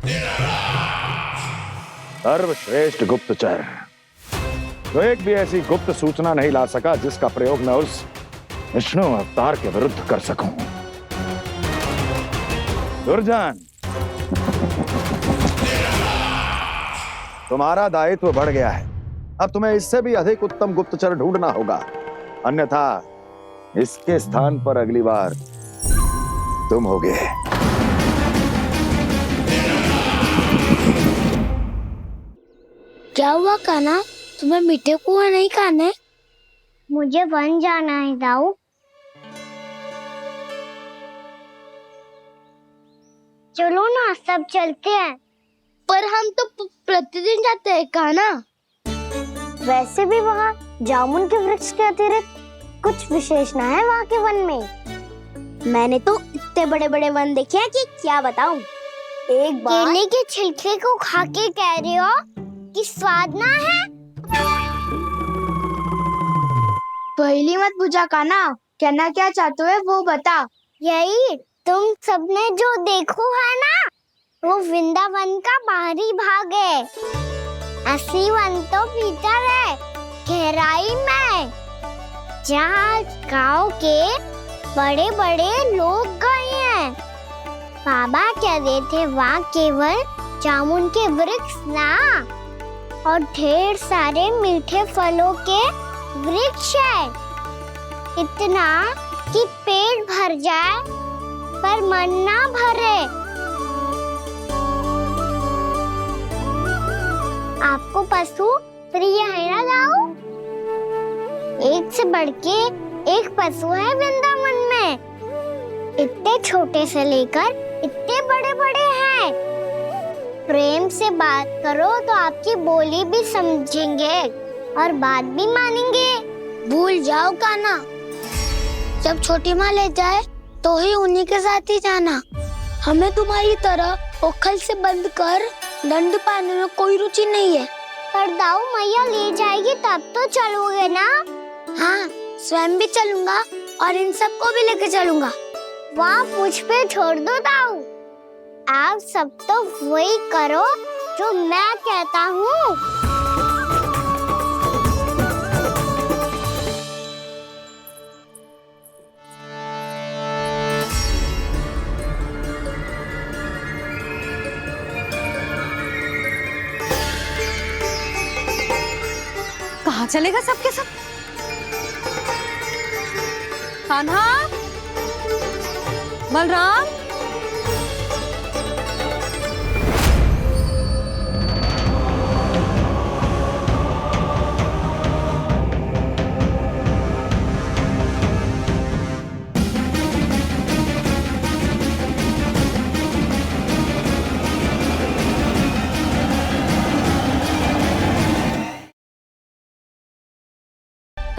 सर्वश्रेष्ठ गुप्तचर तो एक भी ऐसी गुप्त सूचना नहीं ला सका जिसका प्रयोग मैं उस विष्णु अवतार के विरुद्ध कर सकूं। दुर्जन, तुम्हारा दायित्व बढ़ गया है। अब तुम्हें इससे भी अधिक उत्तम गुप्तचर ढूंढना होगा, अन्यथा इसके स्थान पर अगली बार तुम होगे। क्या हुआ कान्हा, तुम्हें मीठे पुआ नहीं खाने? मुझे वन जाना है दाऊ। चलो ना, सब चलते हैं। पर हम तो प्रतिदिन जाते हैं कान्हा। वैसे भी वहाँ जामुन के वृक्ष के अतिरिक्त कुछ विशेष ना है वहाँ के वन में। मैंने तो इतने बड़े बड़े वन देखे हैं कि क्या बताऊं। एक बार केले के छिलके को खा के कह रहे हो कि स्वाद ना है? पहली मत पूछा कान्हा, कहना क्या चाहते हो वो बता। यही तुम सबने जो देखो है ना, वो वृंदावन का बाहरी भाग है। असली वन तो भीतर है, गहराई में, जहाँ गाँव के बड़े बड़े लोग गए हैं। बाबा कह रहे थे वहाँ केवल जामुन के वृक्ष ना, और ढेर सारे मीठे फलों के वृक्ष है। इतना कि पेट भर जाए पर मन ना भरे। आपको पशु प्रिय है ना दाऊ? एक से बढ़ के एक पशु है वृंदावन में। इतने छोटे से लेकर इतने बड़े बड़े हैं। प्रेम से बात करो तो आपकी बोली भी समझेंगे और बात भी मानेंगे। भूल जाओ कान्हा, जब छोटी माँ ले जाए तो ही उन्हीं के साथ ही जाना। हमें तुम्हारी तरह ओखल से बंद कर दंड पाने में कोई रुचि नहीं है। पर दाऊ मैया ले जाएगी तब तो चलोगे ना? हाँ, स्वयं भी चलूंगा और इन सबको भी लेके चलूंगा। वहाँ मुझ पे छोड़ दो दाऊ। आप सब तो वही करो जो मैं कहता हूँ। कहाँ चलेगा सबके सब? कान्हा, बलराम,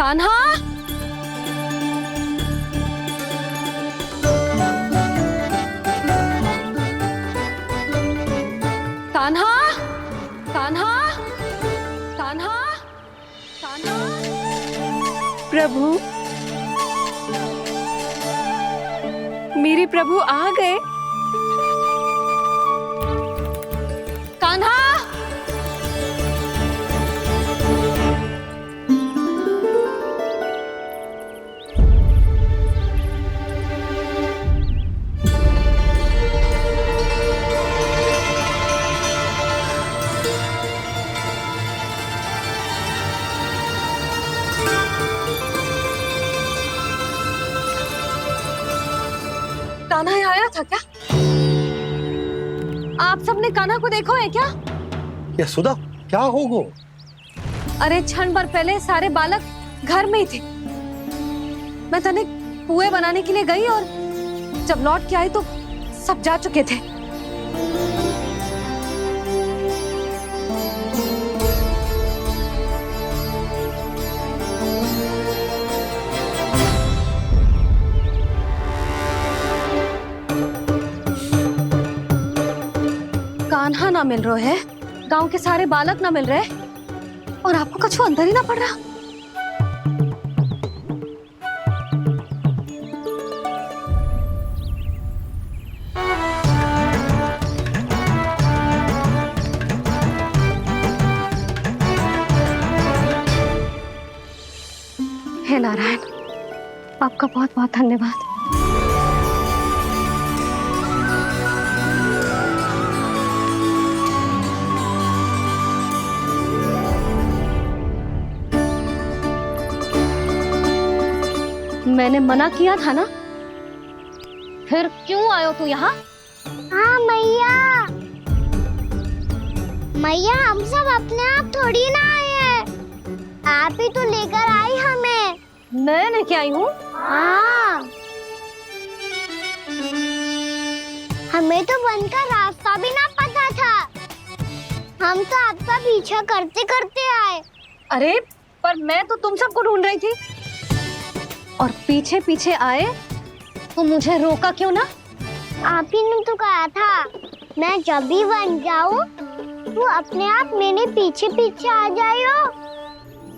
कान्हा, कान्हा, कान्हा, कान्हा, कान्हा। प्रभु, मेरे प्रभु आ गए। कान्हा, कान्हा यहाँ आया था क्या? आप सबने कान्हा को देखो है क्या? यशोदा, क्या हो गो? अरे क्षण भर पहले सारे बालक घर में ही थे। मैं तनिक पुए बनाने के लिए गई और जब लौट के आई तो सब जा चुके थे। कान्हा ना मिल रहा है, गांव के सारे बालक ना मिल रहे और आपको कछु अंदर ही ना पड़ रहा। हे नारायण, आपका बहुत बहुत धन्यवाद। मैंने मना किया था ना, फिर क्यों आयो तू यहाँ? हाँ मैया, मैया हम सब अपने आप थोड़ी ना आए हैं, आप ही तो लेकर आई हमें। मैं लेके आई हूँ? हाँ, हमें तो वन का रास्ता भी ना पता था, हम तो आपका पीछा करते करते आए। अरे पर मैं तो तुम सबको ढूंढ रही थी और पीछे पीछे आए तो मुझे रोका क्यों ना? आप ही ने तो कहा था मैं जब भी बन जाऊं तू अपने आप मेरे पीछे पीछे आ जाइयो।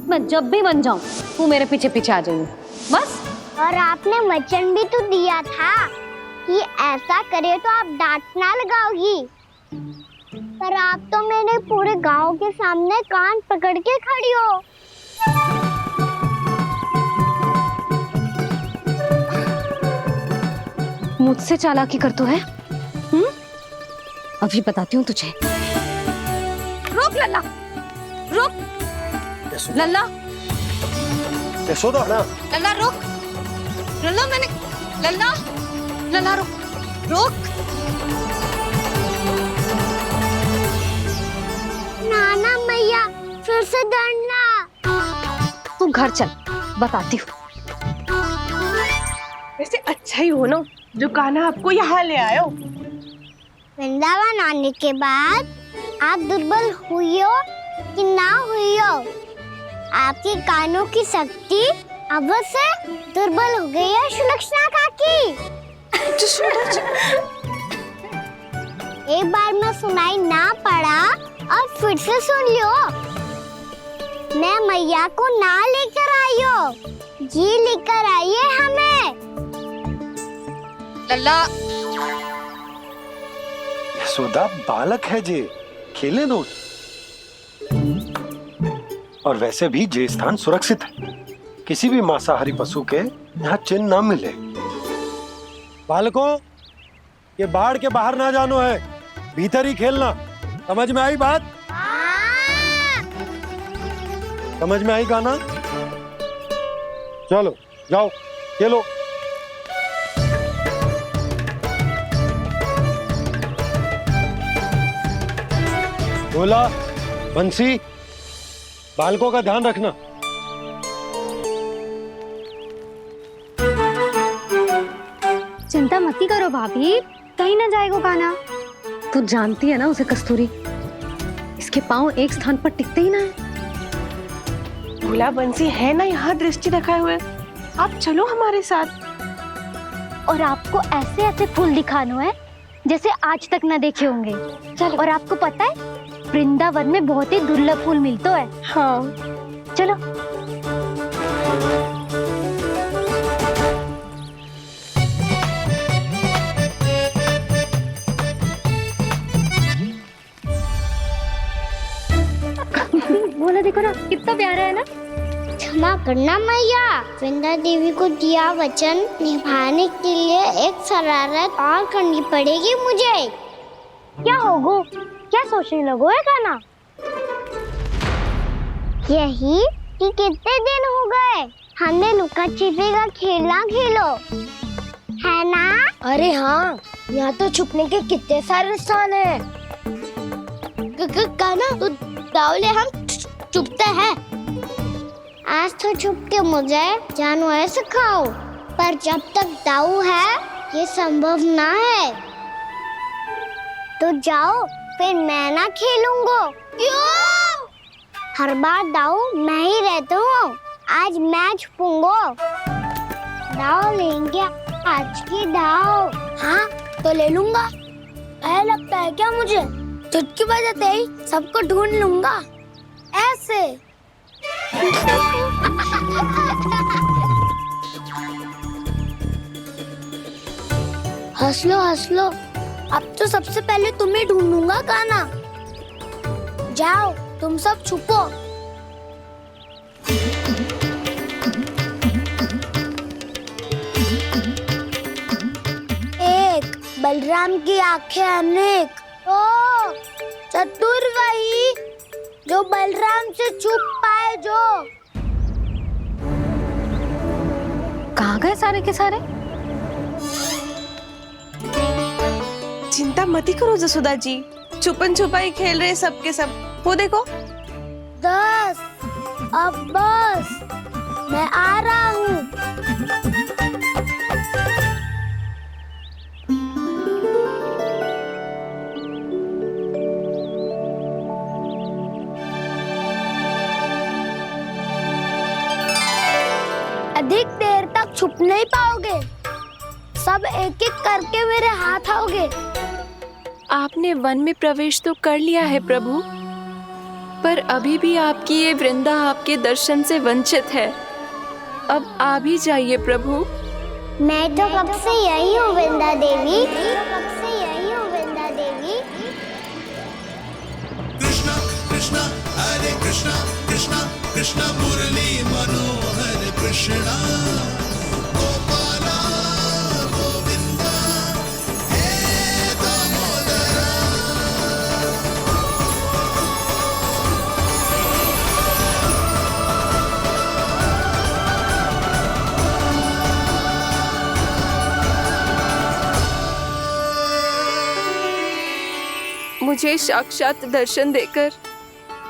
मैं जब भी बन जाऊं तू मेरे पीछे पीछे आ जाइयो बस। और आपने वचन भी तो दिया था कि ऐसा करे तो आप डांट ना लगाओगी, पर आप तो मेरे पूरे गांव के सामने कान पकड़ के खड़ी हो। मुझसे चालाकी करतू है? अभी बताती हूँ तुझे। रुक लल्ला, रुक लल्ला, यशोदा ना, लल्ला रुक, लल्ला मैंने, लल्ला, लल्ला रुक, रुक। नाना मैया फिर से डरना। तू घर चल, बताती हूँ। वैसे अच्छा ही हो ना जो कान्हा आपको यहाँ ले आयो। वृंदावन आने के बाद आप दुर्बल हुई हो कि ना हुई हो, आपके कानों की शक्ति अब से दुर्बल हो गई है सुलक्षणा काकी। एक बार में सुनाई ना पड़ा और फिर से सुन लियो। मैं मैया को ना लेकर आई हो, जी लेकर आई है हमें। लल्ला, यशोदा बालक है जे, खेले दो। और वैसे भी जे स्थान सुरक्षित है, किसी भी मांसाहारी पशु के यहाँ चिन्ह ना मिले। बालकों, ये बाढ़ के बाहर ना जानो है, भीतर ही खेलना। समझ में आई बात? समझ में आई कान्हा? चलो जाओ खेलो। बोला बंसी, बालकों का ध्यान रखना। चिंता मत करो भाभी, कहीं ना जाएगा कान्हा। तू जानती है ना उसे कस्तूरी, इसके पांव एक स्थान पर टिकते ही ना है। भोला बंसी है ना यहाँ दृष्टि रखाए हुए, आप चलो हमारे साथ। और आपको ऐसे ऐसे फूल दिखाना है जैसे आज तक ना देखे होंगे। चलो। और आपको पता है वृंदावन में बहुत ही दुर्लभ फूल मिलते हैं। हाँ चलो। बोला देखो ना कितना प्यारा है ना। क्षमा करना मैया, वृंदा देवी को दिया वचन निभाने के लिए एक शरारत और करनी पड़ेगी मुझे। क्या होगो, क्या सोचने लगो है कान्हा? यही कि कितने दिन हो गए हमने लुका छिपी का खेलना खेलो, है ना? अरे हाँ, यहाँ तो छुपने के कितने सारे स्थान है। कान्हा तो दावले हम छुपते हैं। आज तो छुप के मुझे जानवर सिखाओ, पर जब तक दाऊ है ये संभव ना है। तो जाओ, फिर मैं ना खेलूंगा। क्यों? हर बार दाऊ मैं ही रहता हूँ, आज मैं छुपूंगा। दाऊ लेंगे आज की दाऊ। हाँ तो ले लूंगा। ऐसा लगता है क्या मुझे? चुटकी बजाते ही सबको ढूंढ लूंगा ऐसे। हंस लो, अब तो सबसे पहले तुम्हें ढूंढूंगा कान्हा। जाओ तुम सब छुपो। एक बलराम की आंखें अनेक। ओ चतुर वही जो बलराम से छुप पाए। जो कहाँ गए सारे के सारे? चिंता मत करो जसोदा जी, छुपन छुपाई खेल रहे सबके सब। वो देखो 10 अब बस, मैं आ रहा हूँ। अधिक देर तक छुप नहीं पाओगे, सब एक एक करके मेरे हाथ आओगे। आपने वन में प्रवेश तो कर लिया है प्रभु, पर अभी भी आपकी ये वृंदा आपके दर्शन से वंचित है। अब आ भी जाइए प्रभु। मैं तो कब से यही हूँ वृंदा देवी। कृष्णा कृष्णा हरे कृष्णा कृष्णा कृष्णा मुरली मनोहर कृष्णा गोपाला गोविंदा हे दामोदरा। मुझे साक्षात दर्शन देकर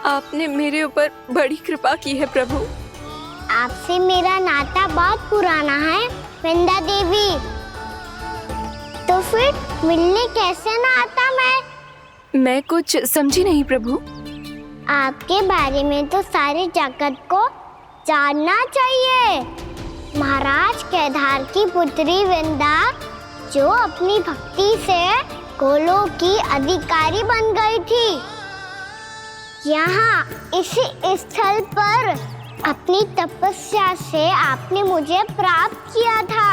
आपने मेरे ऊपर बड़ी कृपा की है प्रभु। आपसे मेरा नाता बहुत पुराना है वृंदा देवी, तो फिर मिलने कैसे ना आता मैं कुछ समझी नहीं प्रभु। आपके बारे में तो सारे जगत को जानना चाहिए। महाराज केदार की पुत्री वृंदा जो अपनी भक्ति से गोलों की अधिकारी बन गई थी, यहाँ इसी स्थल पर अपनी तपस्या से आपने मुझे प्राप्त किया था।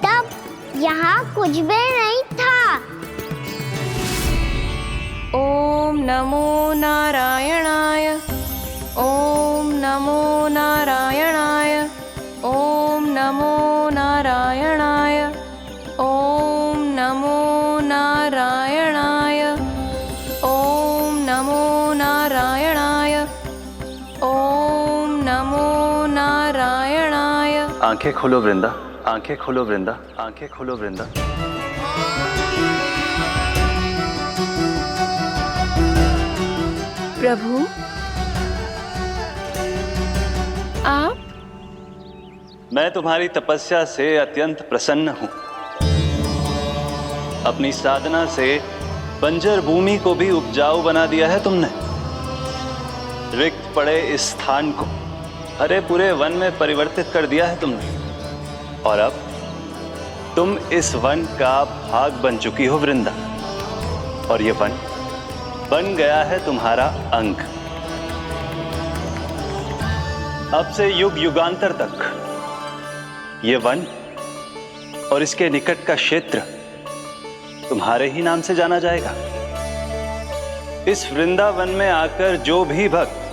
तब यहाँ कुछ भी नहीं था। ओम नमो नारायणाय, ओम नमो नारायणाय, ओम नमो नारायणाय, ओम नमो नारायणाय, ओम नमो नारायणाय, ओम नमो नारायणाय। आंखें खोलो वृंदा, आंखें खोलो वृंदा, आंखें खोलो वृंदा। प्रभु आप? मैं तुम्हारी तपस्या से अत्यंत प्रसन्न हूं। अपनी साधना से बंजर भूमि को भी उपजाऊ बना दिया है तुमने। रिक्त पड़े इस स्थान को हरे पूरे वन में परिवर्तित कर दिया है तुमने। और अब तुम इस वन का भाग बन चुकी हो वृंदा। और ये वन बन गया है तुम्हारा अंग। अब से युग युगांतर तक ये वन और इसके निकट का क्षेत्र तुम्हारे ही नाम से जाना जाएगा। इस वृंदावन में आकर जो भी भक्त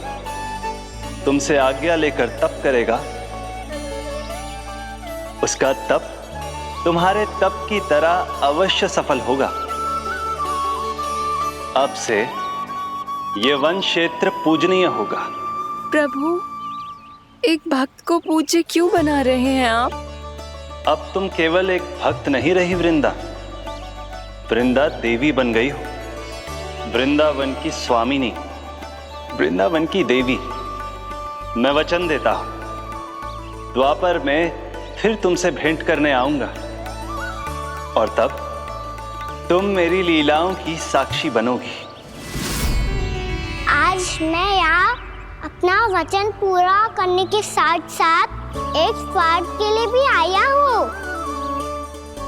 तुमसे आज्ञा लेकर तप करेगा, उसका तप तुम्हारे तप की तरह अवश्य सफल होगा। अब से ये वन क्षेत्र पूजनीय होगा। प्रभु, एक भक्त को पूज्य क्यों बना रहे हैं आप? अब तुम केवल एक भक्त नहीं रही वृंदा, वृंदा देवी बन गई हो। वृंदावन की स्वामिनी, वृंदावन की देवी। मैं वचन देता हूं, द्वापर में फिर तुमसे भेंट करने आऊंगा और तब तुम मेरी लीलाओं की साक्षी बनोगी। आज मैं यहाँ अपना वचन पूरा करने के साथ साथ एक स्वार्थ के लिए भी आया हूँ।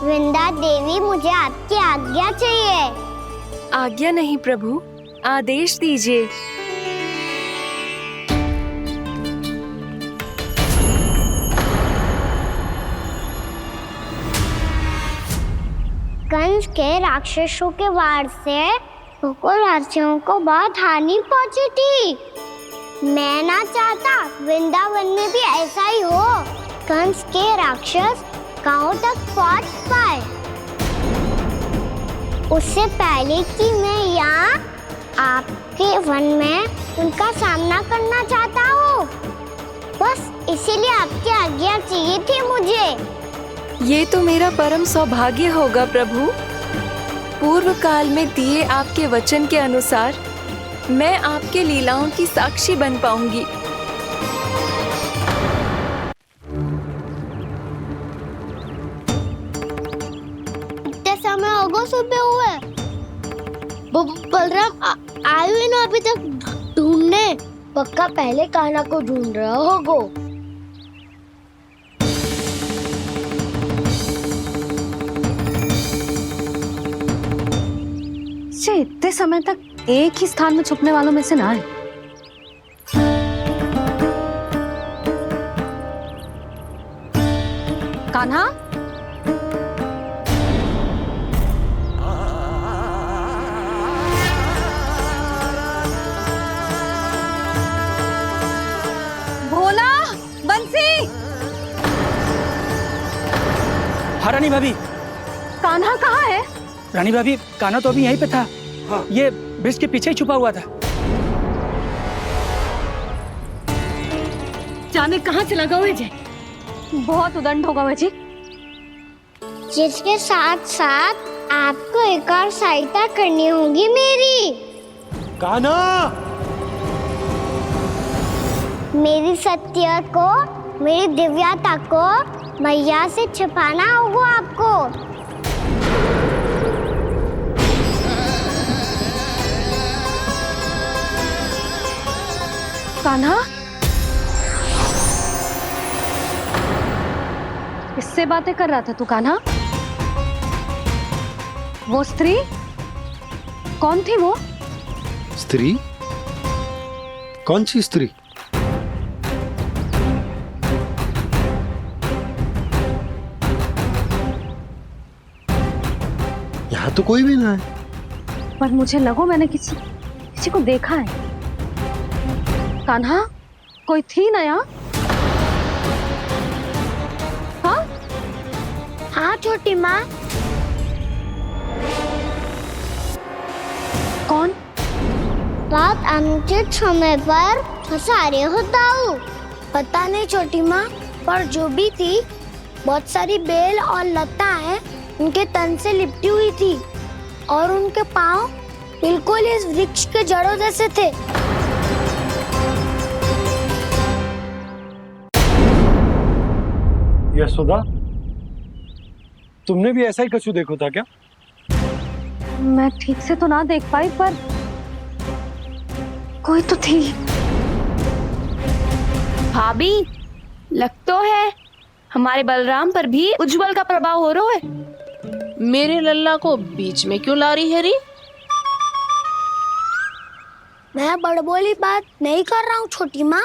वृंदा देवी, मुझे आपकी आज्ञा चाहिए। आज्ञा नहीं प्रभु, आदेश दीजिए। कंस के राक्षसों के वार से गोकुलवासियों को बहुत हानि पहुंची थी। मैं ना चाहता वृंदावन में भी ऐसा ही हो। कंस के राक्षस गांव तक पहुंच पाए, उससे पहले कि मैं यहाँ आपके वन में उनका सामना करना चाहता हूँ। बस इसीलिए आपकी आज्ञा चाहिए थी मुझे। ये तो मेरा परम सौभाग्य होगा प्रभु। पूर्व काल में दिए आपके वचन के अनुसार मैं आपके लीलाओं की साक्षी बन पाऊंगी। इतने समय होगा सुबह हुए, बलराम आए हुए ना अभी तक ढूंढने। पक्का पहले कान्हा को ढूंढ रहा होगा। इतने समय तक एक ही स्थान में छुपने वालों में से ना है। कान्हा, भोला, बंसी। हाँ रानी भाभी। कान्हा कहाँ है? रानी भाभी, कान्हा तो अभी यहीं पे था। हाँ। ये ब्रिज के पीछे ही छुपा हुआ था। जाने कहाँ चला गया जी? बहुत उदंड होगा जी। जिसके साथ साथ आपको एक और सहायता करनी होगी मेरी। कान्हा, मेरी सत्य को, मेरी दिव्यता को मैया से छिपाना होगा आपको। कान्हा, किससे बातें कर रहा था तू कान्हा? वो स्त्री कौन थी? वो स्त्री? कौन सी स्त्री? यहाँ तो कोई भी ना है। पर मुझे लगो मैंने किसी को देखा है। कान्हा, कोई थी ना यहाँ? हाँ? हाँ छोटी माँ। कौन? बहुत अनुचित समय पर फंसा रहे हो ताऊ। पता नहीं छोटी माँ, पर जो भी थी बहुत सारी बेल और लता है उनके तन से लिपटी हुई थी और उनके पाँव बिल्कुल इस वृक्ष के जड़ों जैसे थे। यशोदा, तुमने भी ऐसा ही कछू देखो था क्या? मैं ठीक से तो ना देख पाई, पर कोई तो थी। भाभी, लग तो है हमारे बलराम पर भी उज्जवल का प्रभाव हो रहा है। मेरे लल्ला को बीच में क्यों ला रही है री? मैं बड़बोली बात नहीं कर रहा हूँ छोटी माँ।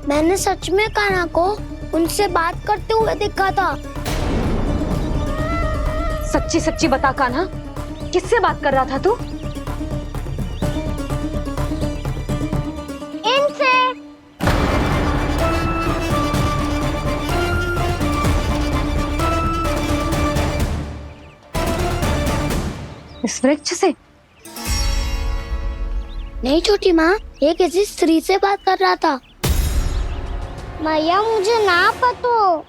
मैंने सच में कान्हा को उनसे बात करते हुए देखा था। सच्ची सच्ची बता कान्हा, किससे बात कर रहा था तू? इनसे। इस वृक्ष से? नहीं छोटी माँ, ये किसी स्त्री से बात कर रहा था। मैया मुझे ना पतो,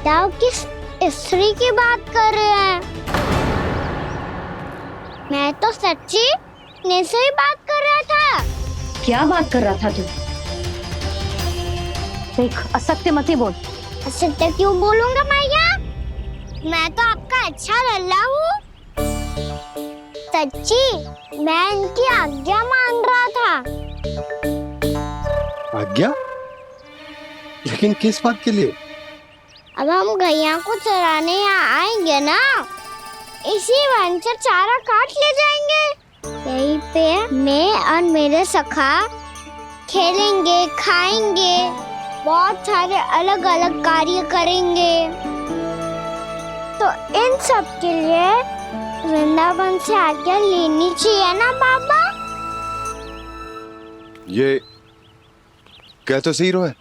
दाऊ किस स्त्री की बात कर रहे हैं। मैं तो सच्ची ने से ही बात कर रहा था। क्या बात कर रहा था तू? देख, असत्य मत ही बोल। असत्य क्यों बोलूंगा मैया? मैं तो आपका अच्छा लल्ला हूँ। सच्ची मैं इनकी आज्ञा मान रहा था। आज्ञा? लेकिन किस बात के लिए? अब हम गैया को चराने यहाँ आएंगे ना, इसी वन से चारा काट ले जाएंगे। यहीं पे मैं और मेरे सखा खेलेंगे, खाएंगे, बहुत सारे अलग अलग कार्य करेंगे। तो इन सब के लिए वृंदावन से आज्ञा लेनी चाहिए ना बाबा? ये क्या तो सही रो है।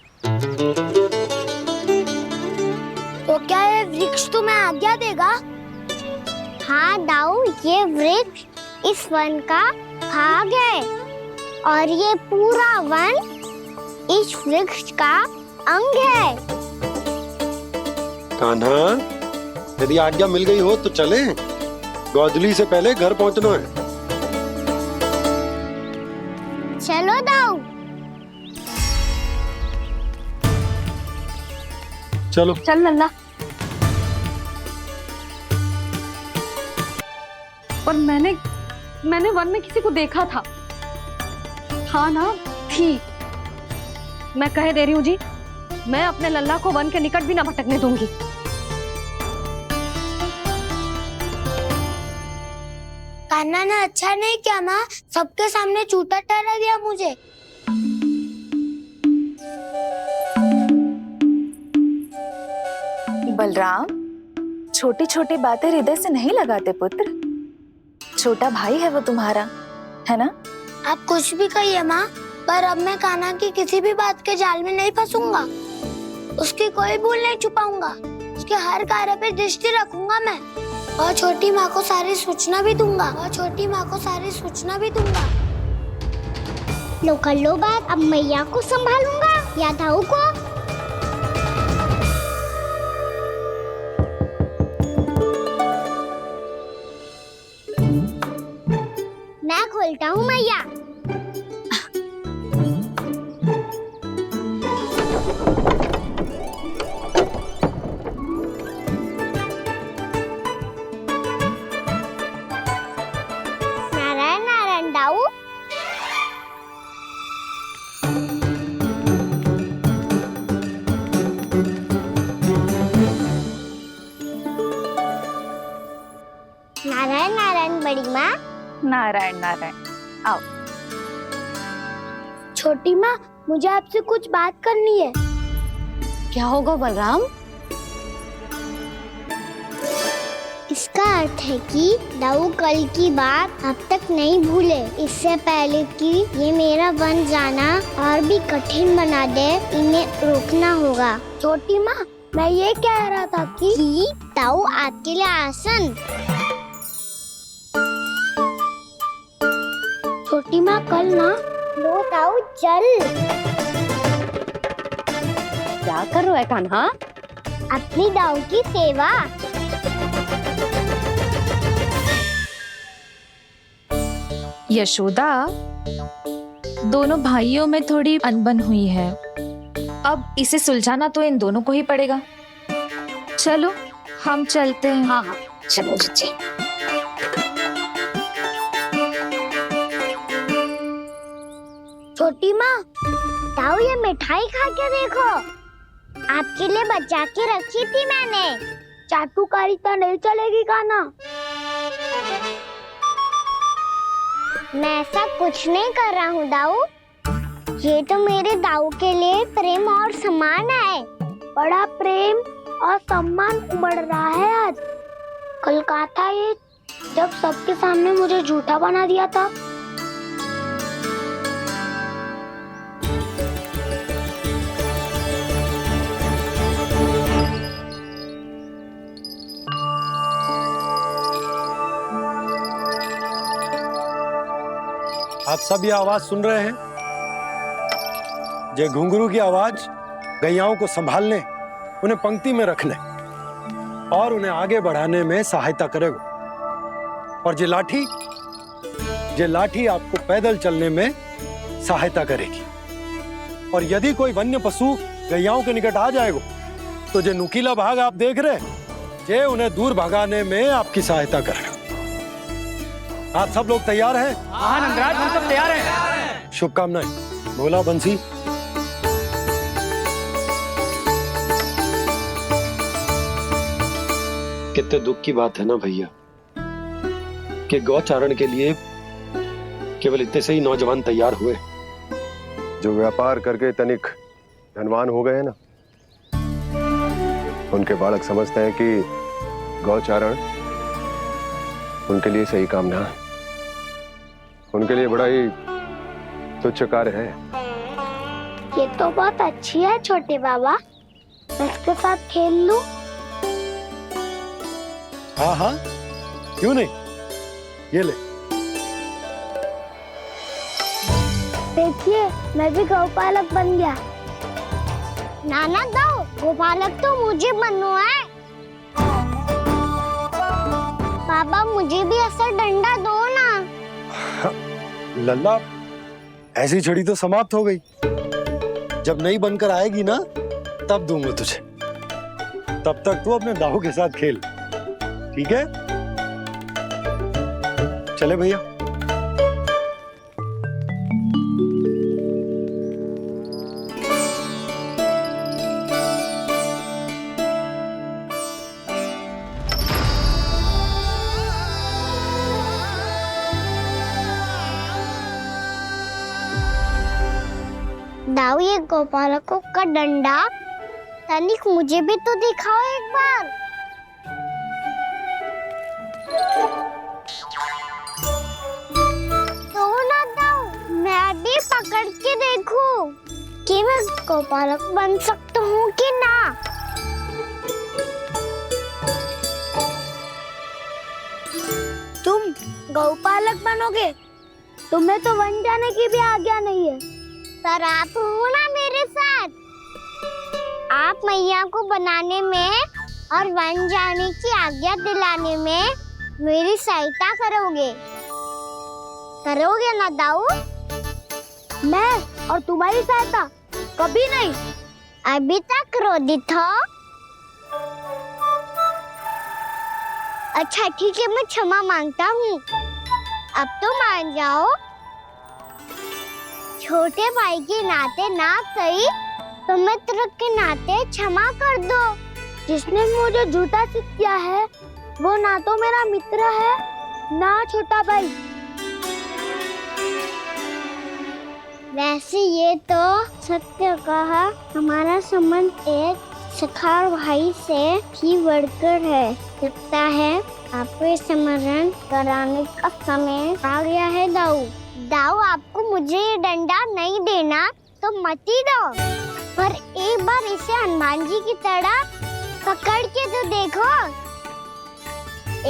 तो क्या ये वृक्ष तुम्हें आज्ञा देगा? हाँ दाऊ, ये वृक्ष इस वन का भाग है और ये पूरा वन इस वृक्ष का अंग है। कान्हा, यदि आज्ञा मिल गई हो तो चले। गोधूली से पहले घर पहुंचना है। चलो दाऊ। चलो चल लल्ला। पर मैंने वन में किसी को देखा था। हाँ ना, थी। मैं कह दे रही हूँ जी, मैं अपने लल्ला को वन के निकट भी ना भटकने दूंगी। कान्हा ने अच्छा नहीं किया माँ, सबके सामने झूठा ठहरा दिया मुझे। बलराम, छोटी छोटी बातें हृदय से नहीं लगाते पुत्र। छोटा भाई है वो तुम्हारा, है ना? आप कुछ भी कहिए माँ, पर अब मैं कान्हा की किसी भी बात के जाल में नहीं फंसूंगा। उसकी कोई भूल नहीं छुपाऊंगा। उसके हर कार्य पे दृष्टि रखूंगा मैं, और छोटी माँ को सारी सूचना भी दूंगा। लो कर लो बात, अब मैया को संभालूंगा या दाऊ को। मैं खोलता हूँ मैया। नारायण नारायण दाऊ। नारायण नारायण बड़ी माँ। नारायण नारायण, आओ। छोटी माँ, मुझे आपसे कुछ बात करनी है। क्या होगा बलराम? इसका अर्थ है कि दाऊ कल की बात अब तक नहीं भूले। इससे पहले कि ये मेरा वन जाना और भी कठिन बना दे, इन्हें रोकना होगा। छोटी माँ, मैं ये कह रहा था कि दाऊ आपके लिए आसन। छोटी माँ, कल ना लो दाऊ चल। क्या कर रहा है कान्हा? अपनी दाऊ की सेवा। यशोदा, दोनों भाइयों में थोड़ी अनबन हुई है। अब इसे सुलझाना तो इन दोनों को ही पड़ेगा। चलो हम चलते हैं। हाँ हाँ चलो चचे। छोटी माँ, दाऊ ये मिठाई खा के देखो, आपके लिए बचा के रखी थी मैंने। चाटुकारिता नहीं चलेगी कान्हा। मैं ऐसा कुछ नहीं कर रहा हूँ दाऊ, ये तो मेरे दाऊ के लिए प्रेम और सम्मान है। बड़ा प्रेम और सम्मान उमड़ रहा है आज। कल कहा था ये, जब सबके सामने मुझे झूठा बना दिया था। आप सब ये आवाज सुन रहे हैं? ये घुंघरू की आवाज गैयाओं को संभालने, उन्हें पंक्ति में रखने और उन्हें आगे बढ़ाने में सहायता करेगा। और ये लाठी आपको पैदल चलने में सहायता करेगी। और यदि कोई वन्य पशु गैयाओं के निकट आ जाएगा तो जो नुकीला भाग आप देख रहे हैं, ये उन्हें दूर भगाने में आपकी सहायता करेगा। आप सब लोग तैयार हैं? हाँ नंदराज, हम सब तैयार हैं। शुभकामनाएं। भोला, बंसी। कितने दुख की बात है ना भैया कि गौचारण के लिए केवल इतने से ही नौजवान तैयार हुए। जो व्यापार करके तनिक धनवान हो गए ना, उनके बालक समझते हैं कि गौचारण उनके लिए सही काम ना है। उनके लिए बड़ा ही तुच्छ कार्य है। ये तो बहुत अच्छी है छोटे बाबा, मैं इसके साथ खेल लूं? हाँ हाँ, क्यों नहीं, ये ले। देखिए, मैं भी गौपालक बन गया। नाना दो, गौपालक तो मुझे बनना है। बाबा मुझे भी ऐसा डंडा दो ना। लल्ला, ऐसी छड़ी तो समाप्त हो गई। जब नई बनकर आएगी ना, तब दूंगा तुझे। तब तक तू अपने दाऊ के साथ खेल, ठीक है? चले भैया। दाऊ, ये गोपालकों का डंडा तनिक मुझे भी तो दिखाओ एक बार। तो ना दाऊ, मैं भी पकड़ के देखूं कि मैं गोपालक बन सकता हूँ कि ना। तुम गौपालक बनोगे? तुम्हें तो वन जाने की भी आज्ञा नहीं है। पर आप हो ना मेरे साथ, आप मैया को बनाने में और वन जाने की आज्ञा दिलाने में मेरी सहायता करोगे ना दाऊ? मैं और तुम्हारी सहायता कभी नहीं। अभी तक क्रोधित हो? अच्छा ठीक है, मैं क्षमा मांगता हूँ। अब तो मान जाओ। छोटे भाई के नाते ना सही तो मित्र के नाते क्षमा कर दो। जिसने मुझे झूठा सिद्ध किया है वो ना तो मेरा मित्र है ना छोटा भाई। वैसे ये तो सत्य कहा, हमारा संबंध एक सखा भाई से भी बढ़कर है। लगता है आपको स्मरण कराने का समय आ गया है दाऊ। दाऊ, आपको मुझे ये डंडा नहीं देना तो मत ही दो, पर एक बार इसे हनुमान जी की तरह पकड़ के तो देखो।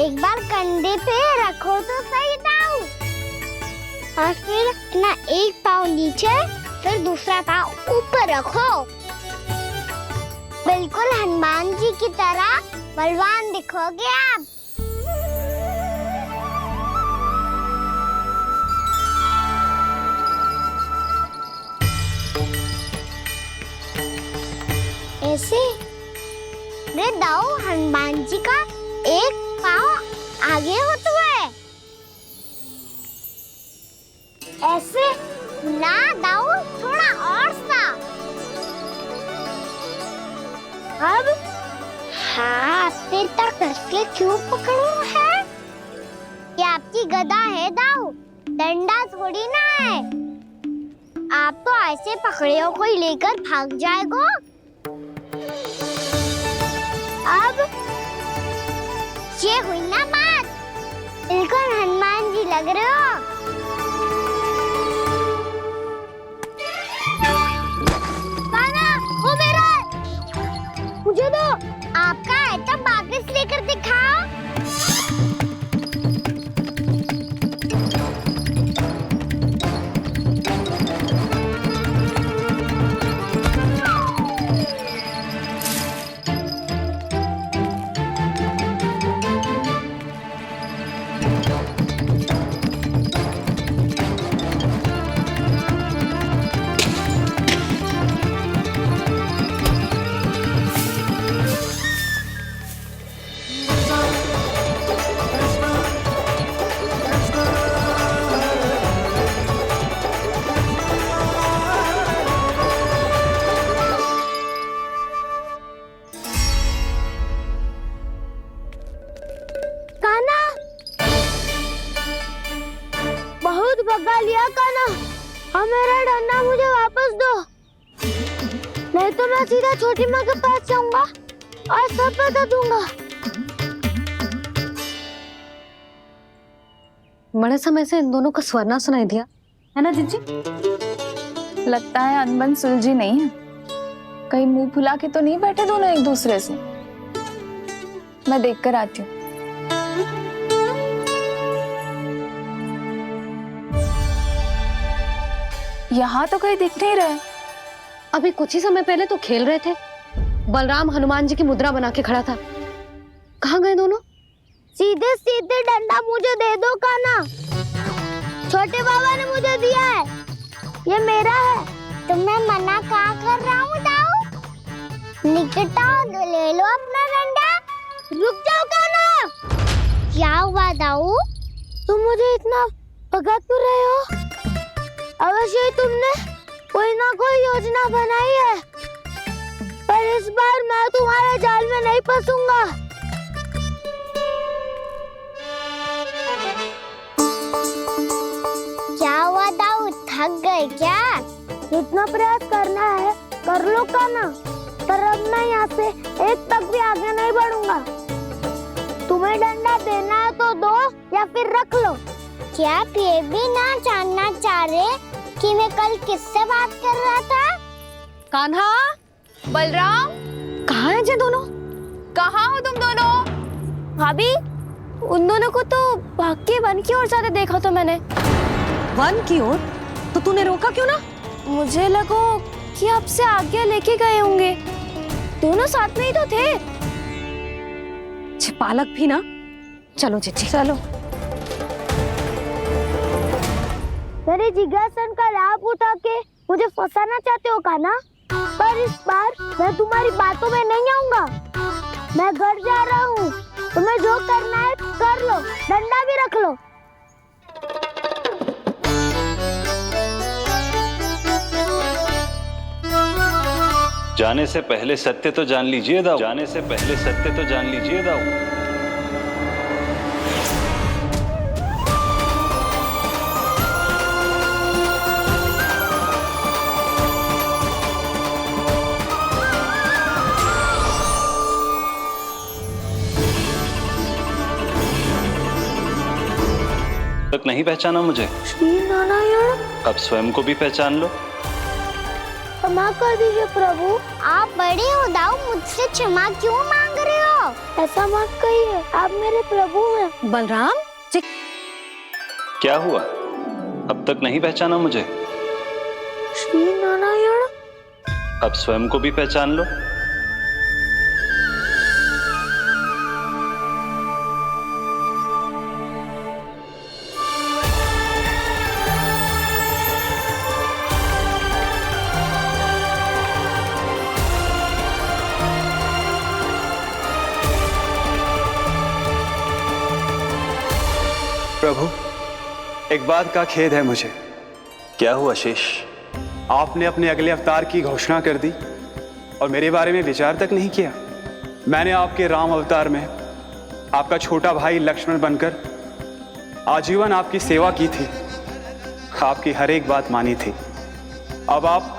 एक बार कंधे पे रखो तो सही दाऊ, और फिर अपना एक पाँव नीचे फिर दूसरा पाँव ऊपर रखो। बिल्कुल हनुमान जी की तरह बलवान दिखोगे आप। ऐसे रे दाऊ हनुमान जी का एक पाँव आगे होता है। ऐसे ना दाऊ, थोड़ा और सा। अब हाथ से तक करके क्यों पकड़ू है? ये आपकी गदा है दाऊ, डंडा थोड़ी ना है। आप तो ऐसे पकड़े हो कोई लेकर भाग जाएगा। अब ये हुई ना बात, बिल्कुल हनुमान जी लग रहे हो। कान्हा, वो मेरा है। मुझे दो। आपका है तो वापस लेकर दिखाओ। बहुत भगा लिया कान्हा, अब मेरा डंडा मुझे वापस दो, नहीं तो मैं सीधा छोटी माँ के पास जाऊंगा और सब बता दूंगा। बड़े समय से इन दोनों का स्वर ना सुनाई दिया है ना जीजी? लगता है अनबन सुलझी नहीं है। कहीं मुंह फुला के तो नहीं बैठे दोनों एक दूसरे से। मैं देख कर आती हूँ। यहाँ तो कहीं दिख नहीं रहा। अभी कुछ ही समय पहले तो खेल रहे थे। बलराम हनुमान जी की मुद्रा बना के खड़ा था। कहाँ गए दोनों? सीधे सीधे डंडा मुझे दे दो कान्हा, छोटे बाबा ने मुझे दिया है, ये मेरा है। तो मैं मना कहाँ कर रहा हूँ दाऊ? निकट आओ, ले लो अपना डंडा। रुक जाओ कान्हा। क्या हुआ दाऊ? तुम मुझे इतना भगा क्यों रहे हो? अवश्य ही तुमने कोई ना कोई योजना बनाई है, पर इस बार मैं तुम्हारे जाल में नहीं फंसूंगा। क्या हुआ दाऊ, थक गए क्या? जितना प्रयास करना है कर लो कान्हा, पर अब मैं यहाँ से एक तक भी आगे नहीं बढ़ूंगा। तुम्हें डंडा देना है तो दो या फिर रख लो। क्या आप ये भी ना जानना चाह रहे कि मैं कल किससे बात कर रहा था? कान्हा, बलराम, कहाँ हैं ये दोनों? कहाँ हो तुम दोनों? भाभी, उन दोनों को तो भाग के वन की ओर जाते देखा तो मैंने। वन की ओर? तो तूने रोका क्यों ना? मुझे लगो कि आपसे आगे लेके गए होंगे। दोनों साथ में ही तो थे। पालक भी ना। चलो जीजी, चलो। मेरे जिज्ञासन का लाभ उठा के मुझे फंसाना चाहते हो कान्हा? पर इस बार मैं तुम्हारी बातों में नहीं आऊंगा। मैं घर जा रहा हूँ, तुम्हें जो करना है कर लो, डंडा भी रख लो। जाने से पहले सत्य तो जान लीजिए दाऊ। जाने से पहले सत्य तो जान लीजिए दाऊ। तक नहीं पहचाना मुझे? श्री नारायण। अब स्वयं को भी पहचान लो। क्षमा कर दीजिए प्रभु। आप बड़े हो दाऊ, मुझसे क्षमा क्यों मांग रहे हो? ऐसा मत कहिए, आप मेरे प्रभु हैं। बलराम, क्या हुआ? अब तक नहीं पहचाना मुझे? श्री नारायण। अब स्वयं को भी पहचान लो। प्रभु, एक बात का खेद है मुझे। क्या हुआ शेष? आपने अपने अगले अवतार की घोषणा कर दी और मेरे बारे में विचार तक नहीं किया। मैंने आपके राम अवतार में आपका छोटा भाई लक्ष्मण बनकर आजीवन आपकी सेवा की थी, आपकी हर एक बात मानी थी। अब आप